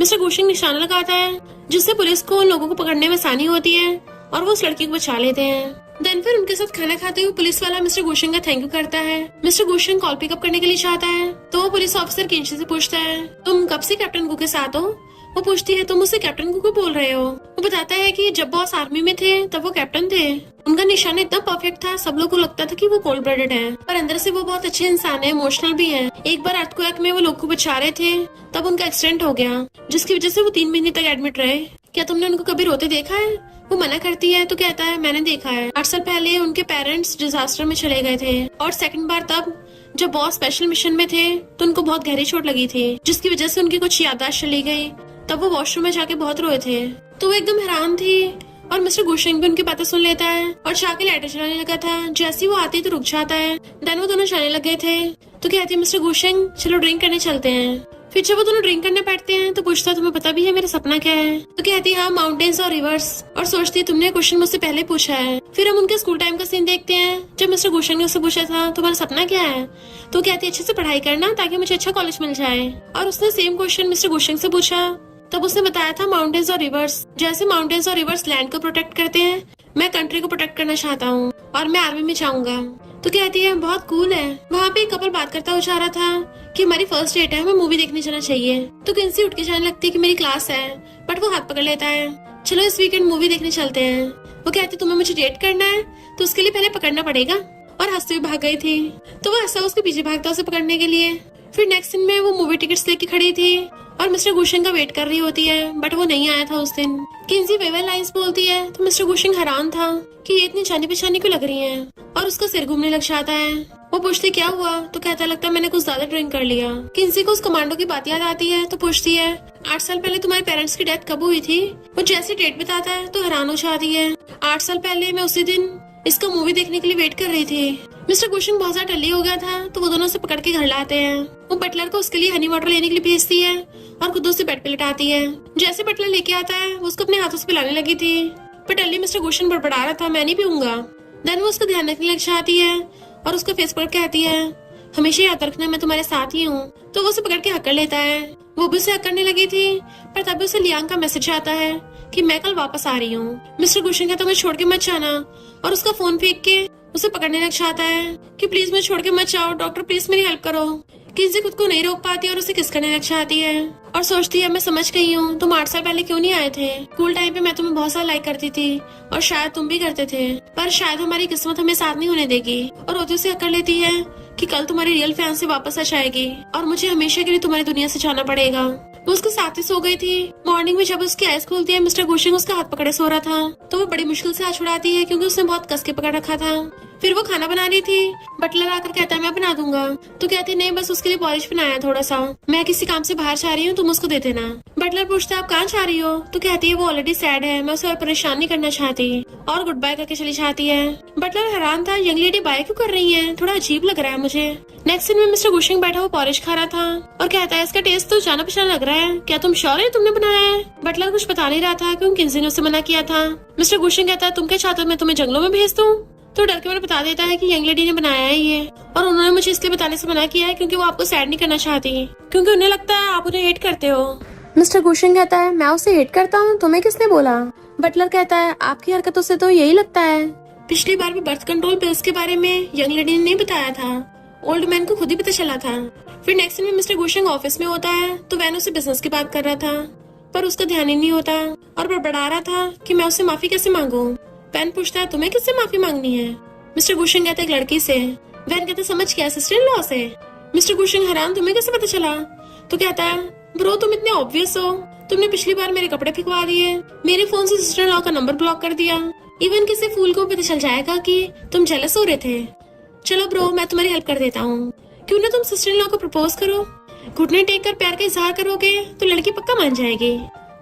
मिस्टर गुलशन निशान लगाता है जिससे पुलिस को उन लोगों को पकड़ने में आसानी होती है और वो उस लड़की को बचा लेते हैं। देन फिर उनके साथ खाना खाते हुए पुलिस वाला मिस्टर गुलशन का थैंक यू करता है। मिस्टर गुलशन कॉल पिकअप करने के लिए चाहता है, तो वो पुलिस ऑफिसर किंशी से पूछता है तुम कब से कैप्टन कू के साथ हो। वो पूछती है तुम मुझसे कैप्टन कू को बोल रहे हो। वो बताता है कि जब बॉस आर्मी में थे तब वो कैप्टन थे, उनका निशान इतना परफेक्ट था सब लोगों को लगता था कि वो कोल्ड ब्लडेड है, पर अंदर से वो बहुत अच्छे इंसान है, इमोशनल भी है। एक बार अर्थक्वेक में वो लोग को बचा रहे थे तब उनका एक्सीडेंट हो गया जिसकी वजह से वो 3 महीने तक एडमिट रहे। क्या तुमने उनको कभी रोते देखा है? वो मना करती है, तो कहता है मैंने देखा है। 8 साल पहले उनके पेरेंट्स डिजास्टर में चले गए थे और सेकंड बार तब जब बॉस स्पेशल मिशन में थे तो उनको बहुत गहरी चोट लगी थी जिसकी वजह से उनकी कुछ याददाश्त चली गई, तब वो वॉशरूम में जाके बहुत रोए थे। तो वो एकदम हैरान थी और मिस्टर गुलशन भी उनकी बातें सुन लेता है और जाके लाइटर चलाने लगा था। जैसे ही वो आती तो रुक जाता है। देन वो दोनों जाने लग गए थे, तो कहती है मिस्टर गुलशन चलो ड्रिंक करने चलते हैं। फिर जब वो दोनों ड्रिंक करने बैठते हैं तो पूछता है तुम्हें पता भी है मेरा सपना क्या है। तो कहती है हाँ माउंटेन्स और रिवर्स, और सोचती है तुमने क्वेश्चन मुझसे पहले पूछा है। फिर हम उनके स्कूल टाइम का सीन देखते हैं जब मिस्टर गुलशन ने उससे पूछा था तुम्हारा सपना क्या है, तो कहती है अच्छे से पढ़ाई करना ताकि मुझे अच्छा कॉलेज मिल जाए। और उसने सेम क्वेश्चन मिस्टर गुलशन से पूछा, तब उसने बताया था माउंटेन्स और रिवर्स। जैसे माउंटेन्स और रिवर्स लैंड को प्रोटेक्ट करते हैं, मैं कंट्री को प्रोटेक्ट करना चाहता हूँ और मैं आर्मी में जाऊंगा। तो कहती है बहुत कूल है। वहाँ पे एक कपल बात करता हुआ जा रहा था कि हमारी फर्स्ट डेट है, हमें मूवी देखने जाना चाहिए। तो किंसी उठ के जाने लगती है कि मेरी क्लास है, बट वो हाथ पकड़ लेता है चलो इस वीकेंड मूवी देखने चलते हैं। वो कहती तुम्हें मुझे डेट करना है तो उसके लिए पहले पकड़ना पड़ेगा, और हंसते हुए भाग गई थी। तो वो हंसा उसके पीछे भागता उसे पकड़ने के लिए। फिर नेक्स्ट दिन में वो मूवी टिकट्स लेके खड़ी थी और मिस्टर गुलशन का वेट कर रही होती है, बट वो नहीं आया था उस दिन। किंसी वेवल लाइंस बोलती है तो मिस्टर गुलशन हैरान था कि ये इतनी जानी पहचानी क्यों लग रही है, और उसका सिर घूमने लग जाता है। वो पूछती क्या हुआ, तो कहता लगता मैंने कुछ ज्यादा ड्रिंक कर लिया। किंसी को उस कमांडो की बात याद आती है, तो पूछती है 8 साल पहले तुम्हारे पेरेंट्स की डेथ कब हुई थी। वो जैसे डेट बताता है तो हैरान हो जाती है। 8 साल पहले मैं उसी दिन इसका मूवी देखने के लिए वेट कर रही थी। मिस्टर गुलशन बहुत ज्यादा टल्ली हो गया था, तो वो दोनों से पकड़ के घर लाते हैं। वो बटलर को उसके लिए हनी वाटर लेने के लिए भेजती है और खुद उसे बेड पे लिटाती है। जैसे बटलर लेके आता है वो उसको अपने हाथों से पिलाने लगी थी, पर टल्ली मिस्टर गुलशन बड़बड़ा रहा था मैं नहीं पीऊंगा। देन वो उसका ध्यान रखने लग जाती है और उसका फेस पकड़ के कहती है हमेशा याद रखना मैं तुम्हारे साथ ही हूँ। तो वो उसे पकड़ के हक कर लेता है। वो भी उसे हक करने लगी थी, पर तभी उसे लियांग का मैसेज आता है कि मैं कल वापस आ रही हूँ। मिस्टर गुलशन कहता मुझे छोड़ के मत जाना, और उसका फोन फेंक के उसे पकड़ने लग जाता है कि प्लीज मुझे छोड़ के मत जाओ, डॉक्टर प्लीज मेरी हेल्प करो। किंजी खुद को नहीं रोक पाती और उसे किस करने लग जाती है और सोचती है मैं समझ गई हूँ, तुम 8 साल पहले क्यों नहीं आए थे। स्कूल टाइम पे मैं तुम्हें बहुत सारा लाइक करती थी और शायद तुम भी करते थे, पर शायद हमारी किस्मत हमें साथ नहीं होने देगी। और रोती उसे कर लेती है कि कल तुम्हारी रियल फैन से वापस आ जाएगी और मुझे हमेशा के लिए तुम्हारी दुनिया से जाना पड़ेगा। वो उसके साथ ही सो गई थी। मॉर्निंग में जब उसकी आइज खुलती है, मिस्टर गुशिंग उसका हाथ पकड़े सो रहा था, तो वो बड़ी मुश्किल से हाथ छुड़ाती है क्योंकि उसने बहुत कस के पकड़ रखा था। फिर वो खाना बना रही थी। बटलर आकर कहता है मैं बना दूंगा, तो कहती नहीं बस उसके लिए पॉलिश बनाया थोड़ा सा, मैं किसी काम से बाहर जा रही हूँ, तुम उसको दे देना। बटलर पूछता है आप कहाँ जा रही हो, तो कहती है वो ऑलरेडी सैड है, मैं उसे और परेशान नहीं करना चाहती, और गुड बाय करके चली जाती है। बटलर हैरान था यंग लेडी बाय क्यों कर रही है, थोड़ा अजीब लग रहा है मुझे। नेक्स्ट सीन में मिस्टर गुशिंग बैठा हुआ पॉलिश खा रहा था और कहता है इसका टेस्ट तो जाना पहचाना लग रहा है, क्या तुम श्योर है तुमने बनाया है। बटलर कुछ बता नहीं रहा था क्योंकि किंजी ने उसे मना किया था। मिस्टर गुशिंग कहता है तुम क्या चाहते हो मैं तुम्हें जंगलों में भेज दूं, तो डर के मैंने बता देता है कि यंग लेडी ने बनाया है ये, और उन्होंने मुझे इसलिए बताने से मना किया है क्योंकि वो आपको सैड नहीं करना चाहती, क्योंकि उन्हें लगता है आप उन्हें हेट करते हो। मिस्टर गुशिंग कहता है मैं उसे हेट करता हूँ, तुम्हें किसने बोला। बटलर कहता है आपकी हरकतों से तो यही लगता है। पिछली बार भी बर्थ कंट्रोल पिल्स के बारे में यंग लेडी ने नहीं बताया था, ओल्ड मैन को खुद ही पता चला था। फिर नेक्स्ट में मिस्टर गुशिंग ऑफिस में होता है, तो वैन उसे बिजनेस की बात कर रहा था, पर उसका ध्यान ही नहीं होता और बड़बड़ा रहा था कि मैं उससे माफी कैसे मांगू। वैन पूछता है तुम्हें किससे माफी मांगनी है। मिस्टर गुशिंग कहता है एक लड़की से। वैन कहता समझ क्या सिस्टर इन लॉ से। मिस्टर गुशिंग हैरान तुम्हें कैसे पता चला, तो कहता है ब्रो तुम इतने ऑब्वियस हो, तुमने पिछली बार मेरे कपड़े फिकवा दिए, मेरे फोन से सिस्टर इन लॉ का नंबर ब्लॉक कर दिया, इवन किसी फूल को पता चल जाएगा कि तुम जेलस हो रहे थे। चलो ब्रो मैं तुम्हारी हेल्प कर देता हूँ, क्यों ना तुम सिस्टर इन लॉ को प्रपोज करो, घुटने टेक कर प्यार का इजहार करोगे तो लड़की पक्का मान जाएगी।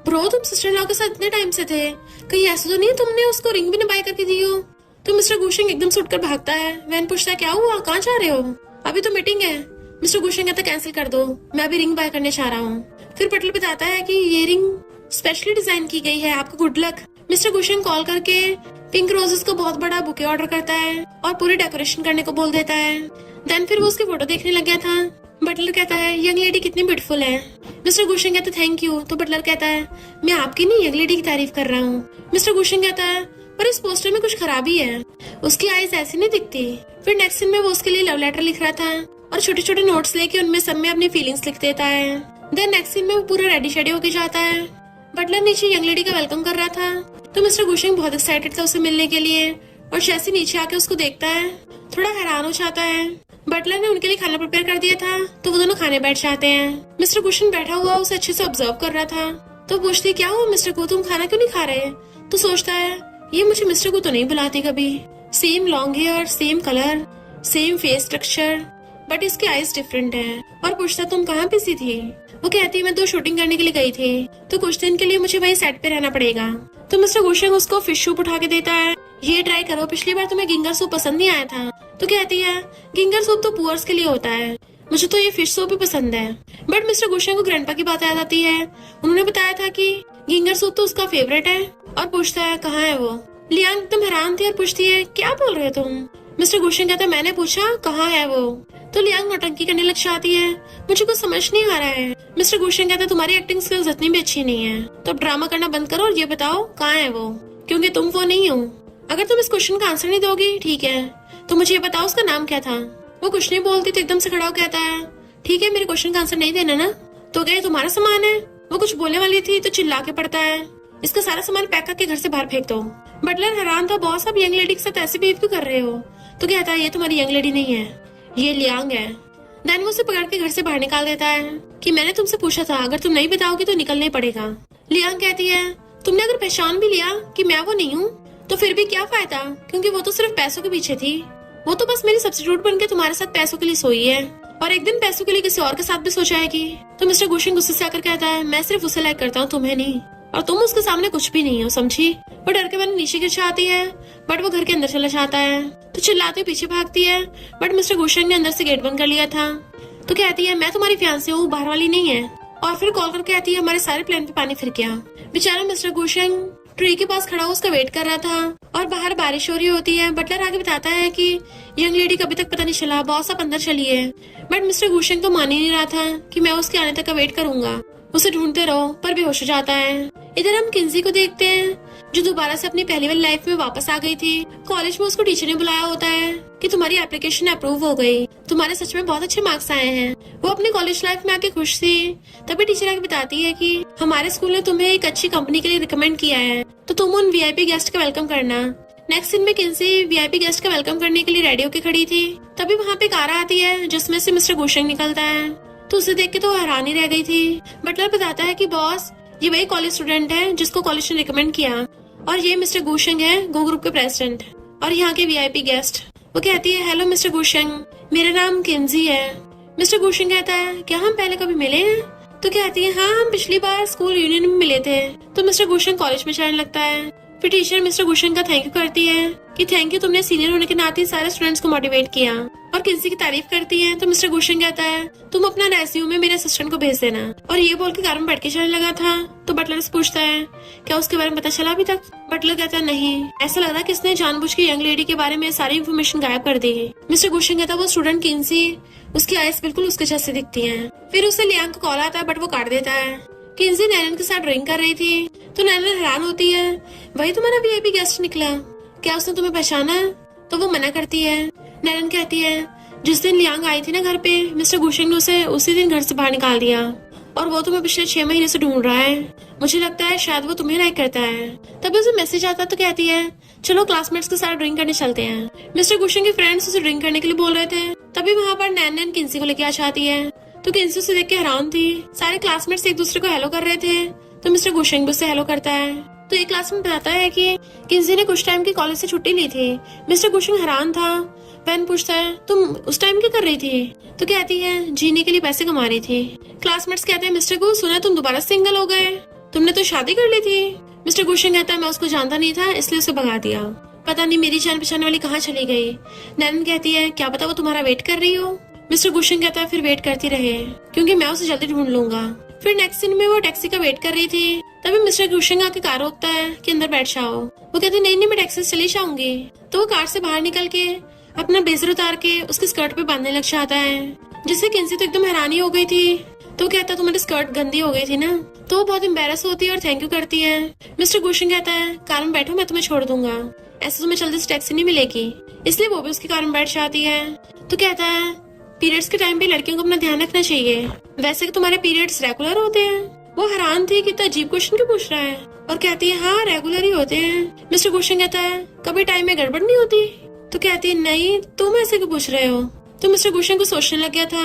ब्रो तुम सिस्टर इन लॉ के साथ इतने टाइम से थे, कहीं ऐसा तो नहीं तुमने उसको रिंग भी न बाय करके दी हो। तो मिस्टर गुशिंग एकदम से उठकर भागता है। वैन पूछता है क्या हुआ, कहाँ जा रहे हो, अभी तो मीटिंग है। मिस्टर गुशिंग कहता कैंसिल कर दो, मैं अभी रिंग बाय करने जा रहा हूँ। फिर बटलर बताता है कि ये रिंग स्पेशली डिजाइन की गई है, आपका गुड लक। मिस्टर गुशिंग कॉल करके पिंक रोजेस को बहुत बड़ा बुके ऑर्डर करता है और पूरी डेकोरेशन करने को बोल देता है। देन फिर वो उसकी फोटो देखने लग गया था। बटलर कहता है यंग लेडी कितनी ब्यूटीफुल है। मिस्टर गुशिंग कहता है थैंक यू, तो बटलर कहता है मैं आपकी नहीं यंग लेडी की तारीफ कर रहा हूँ। मिस्टर गुशिंग कहता है पर इस पोस्टर में कुछ खराबी है, उसकी आईज ऐसी नहीं दिखती। फिर नेक्स्ट सीन में वो उसके लिए लव लेटर लिख रहा था और छोटे छोटे नोट्स लेके उनमें सब में अपनी फीलिंग्स लिख देता है। देन नेक्स्ट सीन में वो पूरा रेडी शेडी होके जाता है। बटलर नीचे यंग लेडी का वेलकम कर रहा था, तो मिस्टर गुशिंग बहुत एक्साइटेड था उसे मिलने के लिए, और जैसे नीचे आके उसको देखता है थोड़ा हैरान हो जाता है। बटलर ने उनके लिए खाना प्रिपेयर कर दिया था, तो वो दोनों खाने बैठ जाते हैं। मिस्टर गुशिंग बैठा हुआ उसे अच्छे से ऑब्जर्व कर रहा था, तो पूछती क्या हुआ मिस्टर को, तुम खाना क्यों नहीं खा रहे। तो सोचता है ये मुझे मिस्टर को तो नहीं बुलाती कभी, same long hair, same colour, same face structure, but इसकी आईज डिफरेंट है। और पूछता तुम कहाँ बिजी थी। वो कहती है मैं 2 शूटिंग करने के लिए गई थी, तो कुछ दिन के लिए मुझे वही सेट पे रहना पड़ेगा। तो मिस्टर गुशिंग उसको फिश सूप उठा के देता है, ये ट्राई करो, पिछली बार तुम्हें गिंगर सूप पसंद नहीं आया था। तो कहती है गिंगर सूप तो पुअर्स के लिए होता है, मुझे तो ये फिश सूप भी पसंद है। बट मिस्टर गुशिंग को ग्रैंडपा की बात याद आती है, उन्होंने बताया था कि गिंगर सूप तो उसका फेवरेट है, और पूछता है कहाँ है वो। लियांग एकदम हैरान थी और पूछती है क्या बोल रहे हो तुम। मिस्टर गुशिंग कहता है मैंने पूछा कहाँ है वो। तो लियांग नौटंकी करने लग जाती है, मुझे कुछ समझ नहीं आ रहा है। मिस्टर गुशिंग कहता है तुम्हारी एक्टिंग स्किल्स इतनी भी अच्छी नहीं है, तो अब ड्रामा करना बंद करो और ये बताओ कहाँ है वो, क्योंकि तुम वो नहीं हो। अगर तुम इस क्वेश्चन का आंसर नहीं दोगी ठीक है, तो मुझे ये बताओ उसका नाम क्या था। वो कुछ नहीं बोलती तो एकदम से खड़ा होकर कहता है ठीक है मेरे क्वेश्चन का आंसर नहीं देना ना, तो क्या तुम्हारा सामान है। वो कुछ बोलने वाली थी तो चिल्ला के पड़ता है इसका सारा सामान पैक करके घर से बाहर फेंक दो। बटलर हैरान था, बॉस आप यंग लेडी के साथ ऐसे बिहेव क्यों कर रहे हो। तो कहता है ये तुम्हारी यंग लेडी नहीं है, ये लियांग है। देन वो उसे पकड़ के घर से बाहर निकाल देता है कि मैंने तुमसे पूछा था, अगर तुम नहीं बताओगी तो निकलना ही पड़ेगा। लियांग कहती है तुमने अगर पहचान भी लिया कि मैं वो नहीं हूँ तो फिर भी क्या फायदा, क्योंकि वो तो सिर्फ पैसों के पीछे थी, वो तो बस मेरी सब्स्टिट्यूट बन के तुम्हारे साथ पैसों के लिए सोई है, और एक दिन पैसों के लिए किसी और के साथ भी सो जाएगी। तो मिस्टर गुशिंग गुस्से से आकर कहता है मैं सिर्फ उसे लाइक करता हूँ, तुम्हें नहीं, और तुम उसके सामने कुछ भी नहीं हो, समझी। वो डर के मैंने नीचे गिर जाती है, बट वो घर के अंदर चला जाता है, तो चिल्लाते पीछे भागती है, बट मिस्टर गुशिंग ने अंदर से गेट बंद कर लिया था। तो कहती है मैं तुम्हारी फियांसे हूँ, बाहर वाली नहीं है। और फिर कॉल करके कहती है हमारे सारे प्लान पे पानी फिर गया। बेचारा मिस्टर गुशिंग ट्री के पास खड़ा उसका वेट कर रहा था, और बाहर बारिश हो रही होती है। बटलर आगे बताता है कि यंग लेडी कभी तक पता नहीं चला, बॉस आप अंदर चलिए। बट मिस्टर गुशिंग तो मान ही नहीं रहा था कि मैं उसके आने तक का वेट करूंगा, उसे ढूंढते रहो, पर बेहोश हो जाता है। इधर हम किंजी को देखते हैं जो दोबारा से अपनी पहली वाली लाइफ में वापस आ गई थी। कॉलेज में उसको टीचर ने बुलाया होता है कि तुम्हारी एप्लीकेशन अप्रूव हो गई, तुम्हारे सच में बहुत अच्छे मार्क्स आए हैं। वो अपनी कॉलेज लाइफ में आके खुश थी। तभी टीचर आके बताती है कि हमारे स्कूल ने तुम्हें एक अच्छी कंपनी के लिए रिकमेंड किया है, तो तुम उन वीआईपी गेस्ट का वेलकम करना। नेक्स्ट सीन में किंसी वीआईपी गेस्ट का वेलकम करने के लिए रेडी होके खड़ी थी। तभी वहाँ पे कार आती है जिसमें से मिस्टर गुशेंग निकलता है। तो उसे देख के तो हैरानी रह गई थी। बटलर बताता है कि बॉस, ये वही कॉलेज स्टूडेंट है जिसको कॉलेज ने रिकमेंड किया, और ये मिस्टर गुशेंग है, गो ग्रुप के प्रेसिडेंट और यहाँ के वीआईपी गेस्ट। वो कहती है, हेलो मिस्टर गुशेंग, मेरा नाम किंजी है। मिस्टर गुशेंग कहता है, क्या हम पहले कभी मिले हैं? तो कहती है, हाँ, हम पिछली बार स्कूल यूनियन में मिले थे। तो मिस्टर गुशेंग कॉलेज में जाने लगता है। फिर टीचर मिस्टर गुशेंग का थैंक यू करती है कि थैंक यू, तुमने सीनियर होने के नाते सारे स्टूडेंट्स को मोटिवेट किया, और किंसी की तारीफ करती है। तो मिस्टर गुशेंग कहता है, तुम अपना रेज्यूमे मेरे असिस्टेंट को भेज देना। और ये बोल के कार में बैठ के चलने लगा था। तो बटलर से पूछता है, क्या उसके बारे में पता चला अभी तक? बटलर कहता है, नहीं, ऐसा लग रहा है कि इसने जानबूझ के यंग लेडी के बारे में सारी इन्फॉर्मेशन गायब कर दी। मिस्टर गुशेंग कहता है, वो स्टूडेंट किंसी, उसकी आईज बिल्कुल उसके जैसे दिखती है। फिर उसे लियांग को कॉल आता है, बट वो काट देता है। किंसी नैनन के साथ ड्रिंक कर रही थी। तो नैनन हैरान होती है, वही तुम्हारा वीआईपी गेस्ट निकला, क्या उसने तुम्हें पहचाना? तो वो मना करती है। नैनन कहती है, जिस दिन लियांग आई थी ना घर पे, मिस्टर गुशेंग ने उसे उसी दिन घर से बाहर निकाल दिया, और वो तुम्हें पिछले 6 महीने से ढूंढ रहा है। मुझे लगता है शायद वो तुम्हें लाइक करता है। तभी उसे मैसेज आता तो कहती है, चलो क्लासमेट्स के साथ ड्रिंक करने चलते हैं। मिस्टर गुशेंग के फ्रेंड्स उसे ड्रिंक करने के लिए बोल रहे थे। तभी वहाँ पर नैनन किंसी को लेके आ जाती है। तो किंसी उसे देख के हैरान थी। सारे क्लासमेट्स एक दूसरे को हेलो कर रहे थे। तो मिस्टर गुशेंग भी उससे हेलो करता है। तो एक क्लासमेट बताता है कि किंसी ने कुछ टाइम की कॉलेज से छुट्टी ली थी। मिस्टर गुशेंग हैरान था। वैन पूछता है, तुम उस टाइम क्या कर रही थी? तो कहती है, जीने के लिए पैसे कमा रही थी। क्लासमेट्स कहते हैं, मिस्टर गु, सुना तुम दोबारा सिंगल हो गए, तुमने तो शादी कर ली थी। मिस्टर गुशेंग कहता है, मैं उसको जानता नहीं था, इसलिए उसे भगा दिया। पता नहीं मेरी जान पहचान वाली कहाँ चली गई। नैनन कहती है, क्या पता वो तुम्हारा वेट कर रही हो। मिस्टर गुशेंग कहता है, फिर वेट करती रहे, क्योंकि मैं उसे जल्दी ढूंढ लूंगा। फिर नेक्स्ट सीन में वो टैक्सी का वेट कर रही थी। तभी मिस्टर गुशेंग आके कार रोकता है कि अंदर बैठ जाओ। वो कहती है, नहीं, मैं टैक्सी से चली जाऊंगी। तो वो कार से बाहर निकल के अपना ब्लेजर उतार के उसके स्कर्ट पे बांधने लग जाता है, जिससे किंसी तो एकदम हैरानी हो गई थी। तो कहता है, तुम्हारी स्कर्ट गंदी हो गई थी ना। तो वो बहुत एम्बेरस होती है और थैंक यू करती है। मिस्टर गुशेंग कहता है, कार में बैठो, मैं तुम्हें छोड़ दूंगा, ऐसे तुम्हें जल्दी से टैक्सी नहीं मिलेगी। इसलिए वो भी उसकी कार में बैठ जाती है। तो कहता है, पीरियड्स के टाइम पे लड़कियों को अपना ध्यान रखना चाहिए, वैसे कि तुम्हारे पीरियड्स रेगुलर होते हैं। वो हैरान थी कि इतना अजीब क्वेश्चन क्यों पूछ रहा है, और कहती है, हाँ, रेगुलर ही होते हैं। मिस्टर गुशेंग कहता है, कभी टाइम में गड़बड़ नहीं होती? तो कहती है, नहीं, तुम ऐसे क्यों पूछ रहे हो? तो मिस्टर गुशेंग को सोचने लग गया था।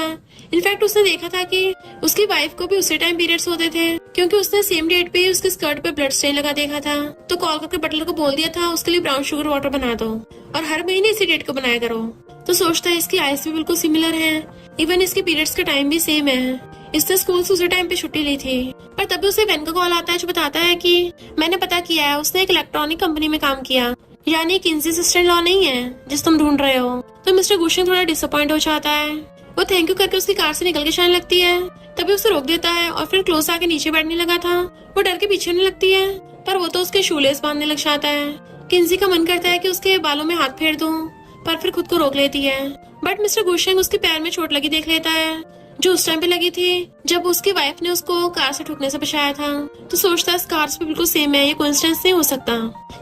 इनफैक्ट उसने देखा था कि उसकी वाइफ को भी उसी टाइम पीरियड्स होते थे, क्योंकि उसने सेम डेट पे ही उसके स्कर्ट पे ब्लड स्टेन लगा देखा था। तो कॉल करके बटलर को बोल दिया था उसके लिए ब्राउन शुगर वाटर बना दो, और हर महीने इसी डेट को बनाया करो। तो सोचता है, इसकी आइज भी बिल्कुल सिमिलर है, इवन इसके पीरियड्स का टाइम भी सेम है। इसने स्कूल से उसी टाइम पे छुट्टी ली थी। पर तभी उसे वैन का कॉल आता है जो बताता है कि मैंने पता किया है, उसने एक इलेक्ट्रॉनिक कंपनी में काम किया, यानी किंसी सिस्टर लॉ नहीं है जिस तुम ढूंढ रहे हो। तो मिस्टर गुशेंग थोड़ा डिसअपॉइंट हो जाता है। वो थैंक यू करके उसकी कार से निकल के जाने लगती है। तभी उसे रोक देता है और फिर क्लोज आके नीचे बैठने लगा था। वो डर के पीछे होने लगती है, पर वो तो उसके शूलेस बांधने लग जाता है। किंसी का मन करता है कि उसके बालों में हाथ फेर दूं, पर फिर खुद को रोक लेती है। बट मिस्टर गुशेंग उसके पैर में चोट लगी देख लेता है, जो उस टाइम पे लगी थी जब उसकी वाइफ ने उसको कार से ठुकने से बचाया था। तो सोचता है, स्कार्स भी बिल्कुल सेम है, ये कोइंसिडेंस नहीं हो सकता।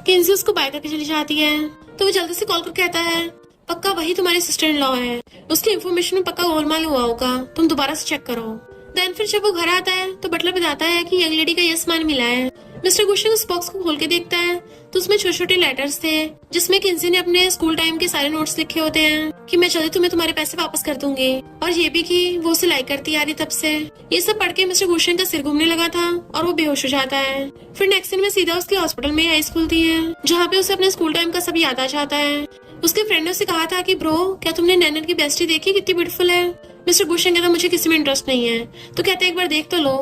किंसी उसको बाय करके चली जाती है। तो वो जल्दी से कॉल करके कहता है, पक्का वही तुम्हारी सिस्टर इन लॉ है, उसकी इन्फॉर्मेशन में पक्का गोलमाल हुआ होगा, तुम दोबारा से चेक करो। देन फिर जब वो घर आता है तो बटलर बताता है कि यंग लेडी का यस मान मिला है। मिस्टर गुशेंग उस बॉक्स को खोल के देखता है तो उसमें छोटे छोटे लेटर्स थे, जिसमें किंसी ने अपने स्कूल टाइम के सारे नोट्स लिखे होते हैं कि मैं जल्दी तुम्हें तुम्हारे पैसे वापस कर दूंगी, और ये भी कि वो उसे लाइक करती आ रही तब से। ये सब पढ़ के मिस्टर गुशेंग का सिर घूमने लगा था और वो बेहोश हो जाता है। फिर नेक्स्ट दिन में सीधा उसके हॉस्पिटल में आइज खुलती है, जहाँ पे उसे अपने स्कूल टाइम का सब याद आ जाता है। उसके फ्रेंड ने उसे कहा था कि ब्रो, क्या तुमने नैनन की बेस्टी देखी, कितनी ब्यूटीफुल है। मिस्टर गुशेंग कहता, मुझे किसी में इंटरेस्ट नहीं है। तो कहते एक बार देख तो लो।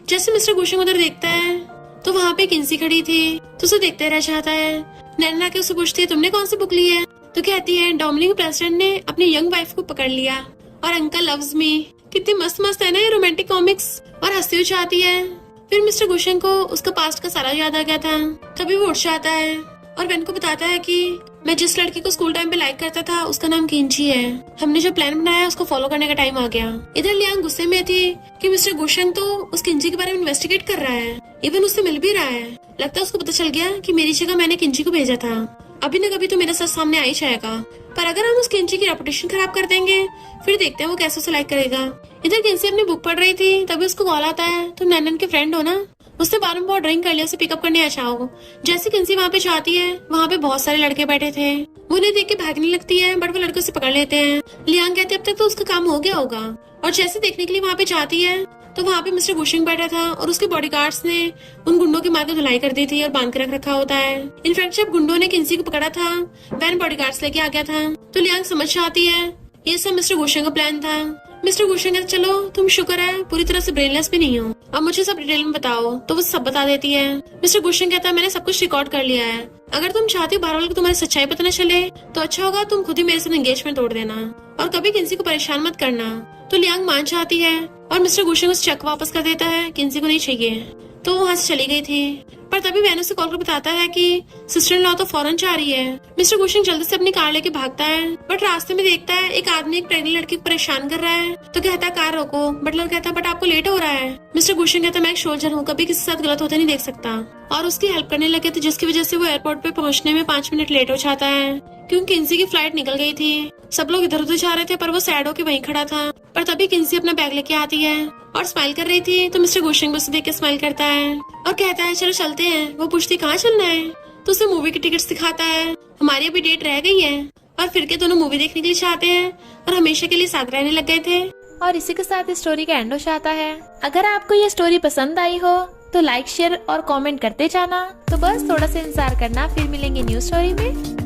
जैसे मिस्टर गुशेंग उधर देखता है तो वहाँ पे किंसी खड़ी थी, तो उसे देखते रह जाता है। नैनन आके उसे पूछती है, तुमने कौन सी बुक ली है? तो कहती है, डोमिनिक प्रेसिडेंट ने अपनी यंग वाइफ को पकड़ लिया, और अंकल लव्स मी। कितनी मस्त मस्त है ना ये रोमांटिक कॉमिक्स, और हंसती हुई चाहती है। फिर मिस्टर गुशेंग को उसका पास्ट का सारा याद आ गया था। तभी वो उठ जाता है और वेन को बताता है कि मैं जिस लड़की को स्कूल टाइम पे लाइक करता था उसका नाम किंची है, हमने जो प्लान बनाया उसको फॉलो करने का टाइम आ गया। इधर लियांग गुस्से में थी कि मिस्टर गुशेंग तो उस किंची के बारे में इन्वेस्टिगेट कर रहा है, इवन उससे मिल भी रहा है। लगता है उसको पता चल गया कि मेरी जगह मैंने किंची को भेजा था। अभी न कभी तो मेरा सच सामने आ ही जाएगा, पर अगर हम उस किंची की रेपुटेशन खराब कर देंगे फिर देखते हैं वो कैसे उसे लाइक करेगा। इधर किंसी अपनी बुक पढ़ रही थी, तभी उसको कॉल आता है, तुम नैनन के फ्रेंड हो ना? उसने बार बहुत ड्रिंक कर लिया, उसे पिकअप करने आ जाओ। जैसे किंसी वहाँ पे जाती है, वहाँ पे बहुत सारे लड़के बैठे थे। वो उन्हें देख के भागने लगती है, बट वो लड़के उसे पकड़ लेते हैं। लियांग कहते अब तक तो उसका काम हो गया होगा, और जैसे देखने के लिए वहाँ पे जाती है तो वहाँ पे मिस्टर गुशिंग बैठा था और उसके बॉडीगार्ड्स ने उन गुंडों की मार के धुलाई कर दी थी और बांध के रख रखा होता है। इनफैक्ट जब गुंडों ने किंसी को पकड़ा था, वैन बॉडीगार्ड्स लेके आ गया था, तो लियांग समझ जाती है ये सब मिस्टर गुशिंग का प्लान था। मिस्टर गुशिंग कहते चलो तुम शुक्र है पूरी तरह से ब्रेनलेस भी नहीं हो, अब मुझे सब डिटेल में बताओ। तो वो सब बता देती है। मिस्टर गुशिंग कहता है मैंने सब कुछ रिकॉर्ड कर लिया है, अगर तुम चाहती हो बाहर वालों को तुम्हारी सच्चाई पता न चले तो अच्छा होगा तुम खुद ही मेरे साथ एंगेजमेंट तोड़ देना और कभी किंसी को परेशान मत करना। तो लियांग मान जाती है और मिस्टर गुशिंग उस चेक वापस कर देता है, किंसी को नहीं चाहिए। तो वो वहाँ से चली गई थी, पर तभी वैन उसे कॉल कर बताता है कि सिस्टर इन लॉ तो फौरन जा रही है। मिस्टर गुशिंग जल्दी से अपनी कार लेके भागता है, बट रास्ते में देखता है एक आदमी एक प्रेग्नेंट लड़की को परेशान कर रहा है, तो कहता है कार रोको। बटलर कहता है बट आपको लेट हो रहा है। मिस्टर गुशिंग कहता है मैं एक सोल्जर हूँ, कभी किसी के साथ गलत होते नहीं देख सकता, और उसकी हेल्प करने लगे थे, जिसकी वजह से वो एयरपोर्ट पे पहुंचने में 5 मिनट लेट हो जाता है क्योंकि किंसी की फ्लाइट निकल गई थी। सब लोग इधर उधर जा रहे थे पर वो सैड होके वहीं खड़ा था। पर तभी किंसी अपना बैग लेके आती है और स्माइल कर रही थी, तो मिस्टर गुशिंग उसे देख के स्माइल करता है और कहता है चलो चलते हैं। वो पूछती कहाँ चलना है, तो उसे मूवी की टिकट्स दिखाता है। हमारी अभी डेट रह गई है, और फिर के दोनों मूवी देखने के लिए चाहते हैं और हमेशा के लिए साथ रहने लग गए थे। और इसी के साथ इस स्टोरी का एंड हो जाता है। अगर आपको ये स्टोरी पसंद आई हो तो लाइक शेयर और कमेंट करते जाना। तो बस थोड़ा सा इंतजार करना, फिर मिलेंगे न्यू स्टोरी में।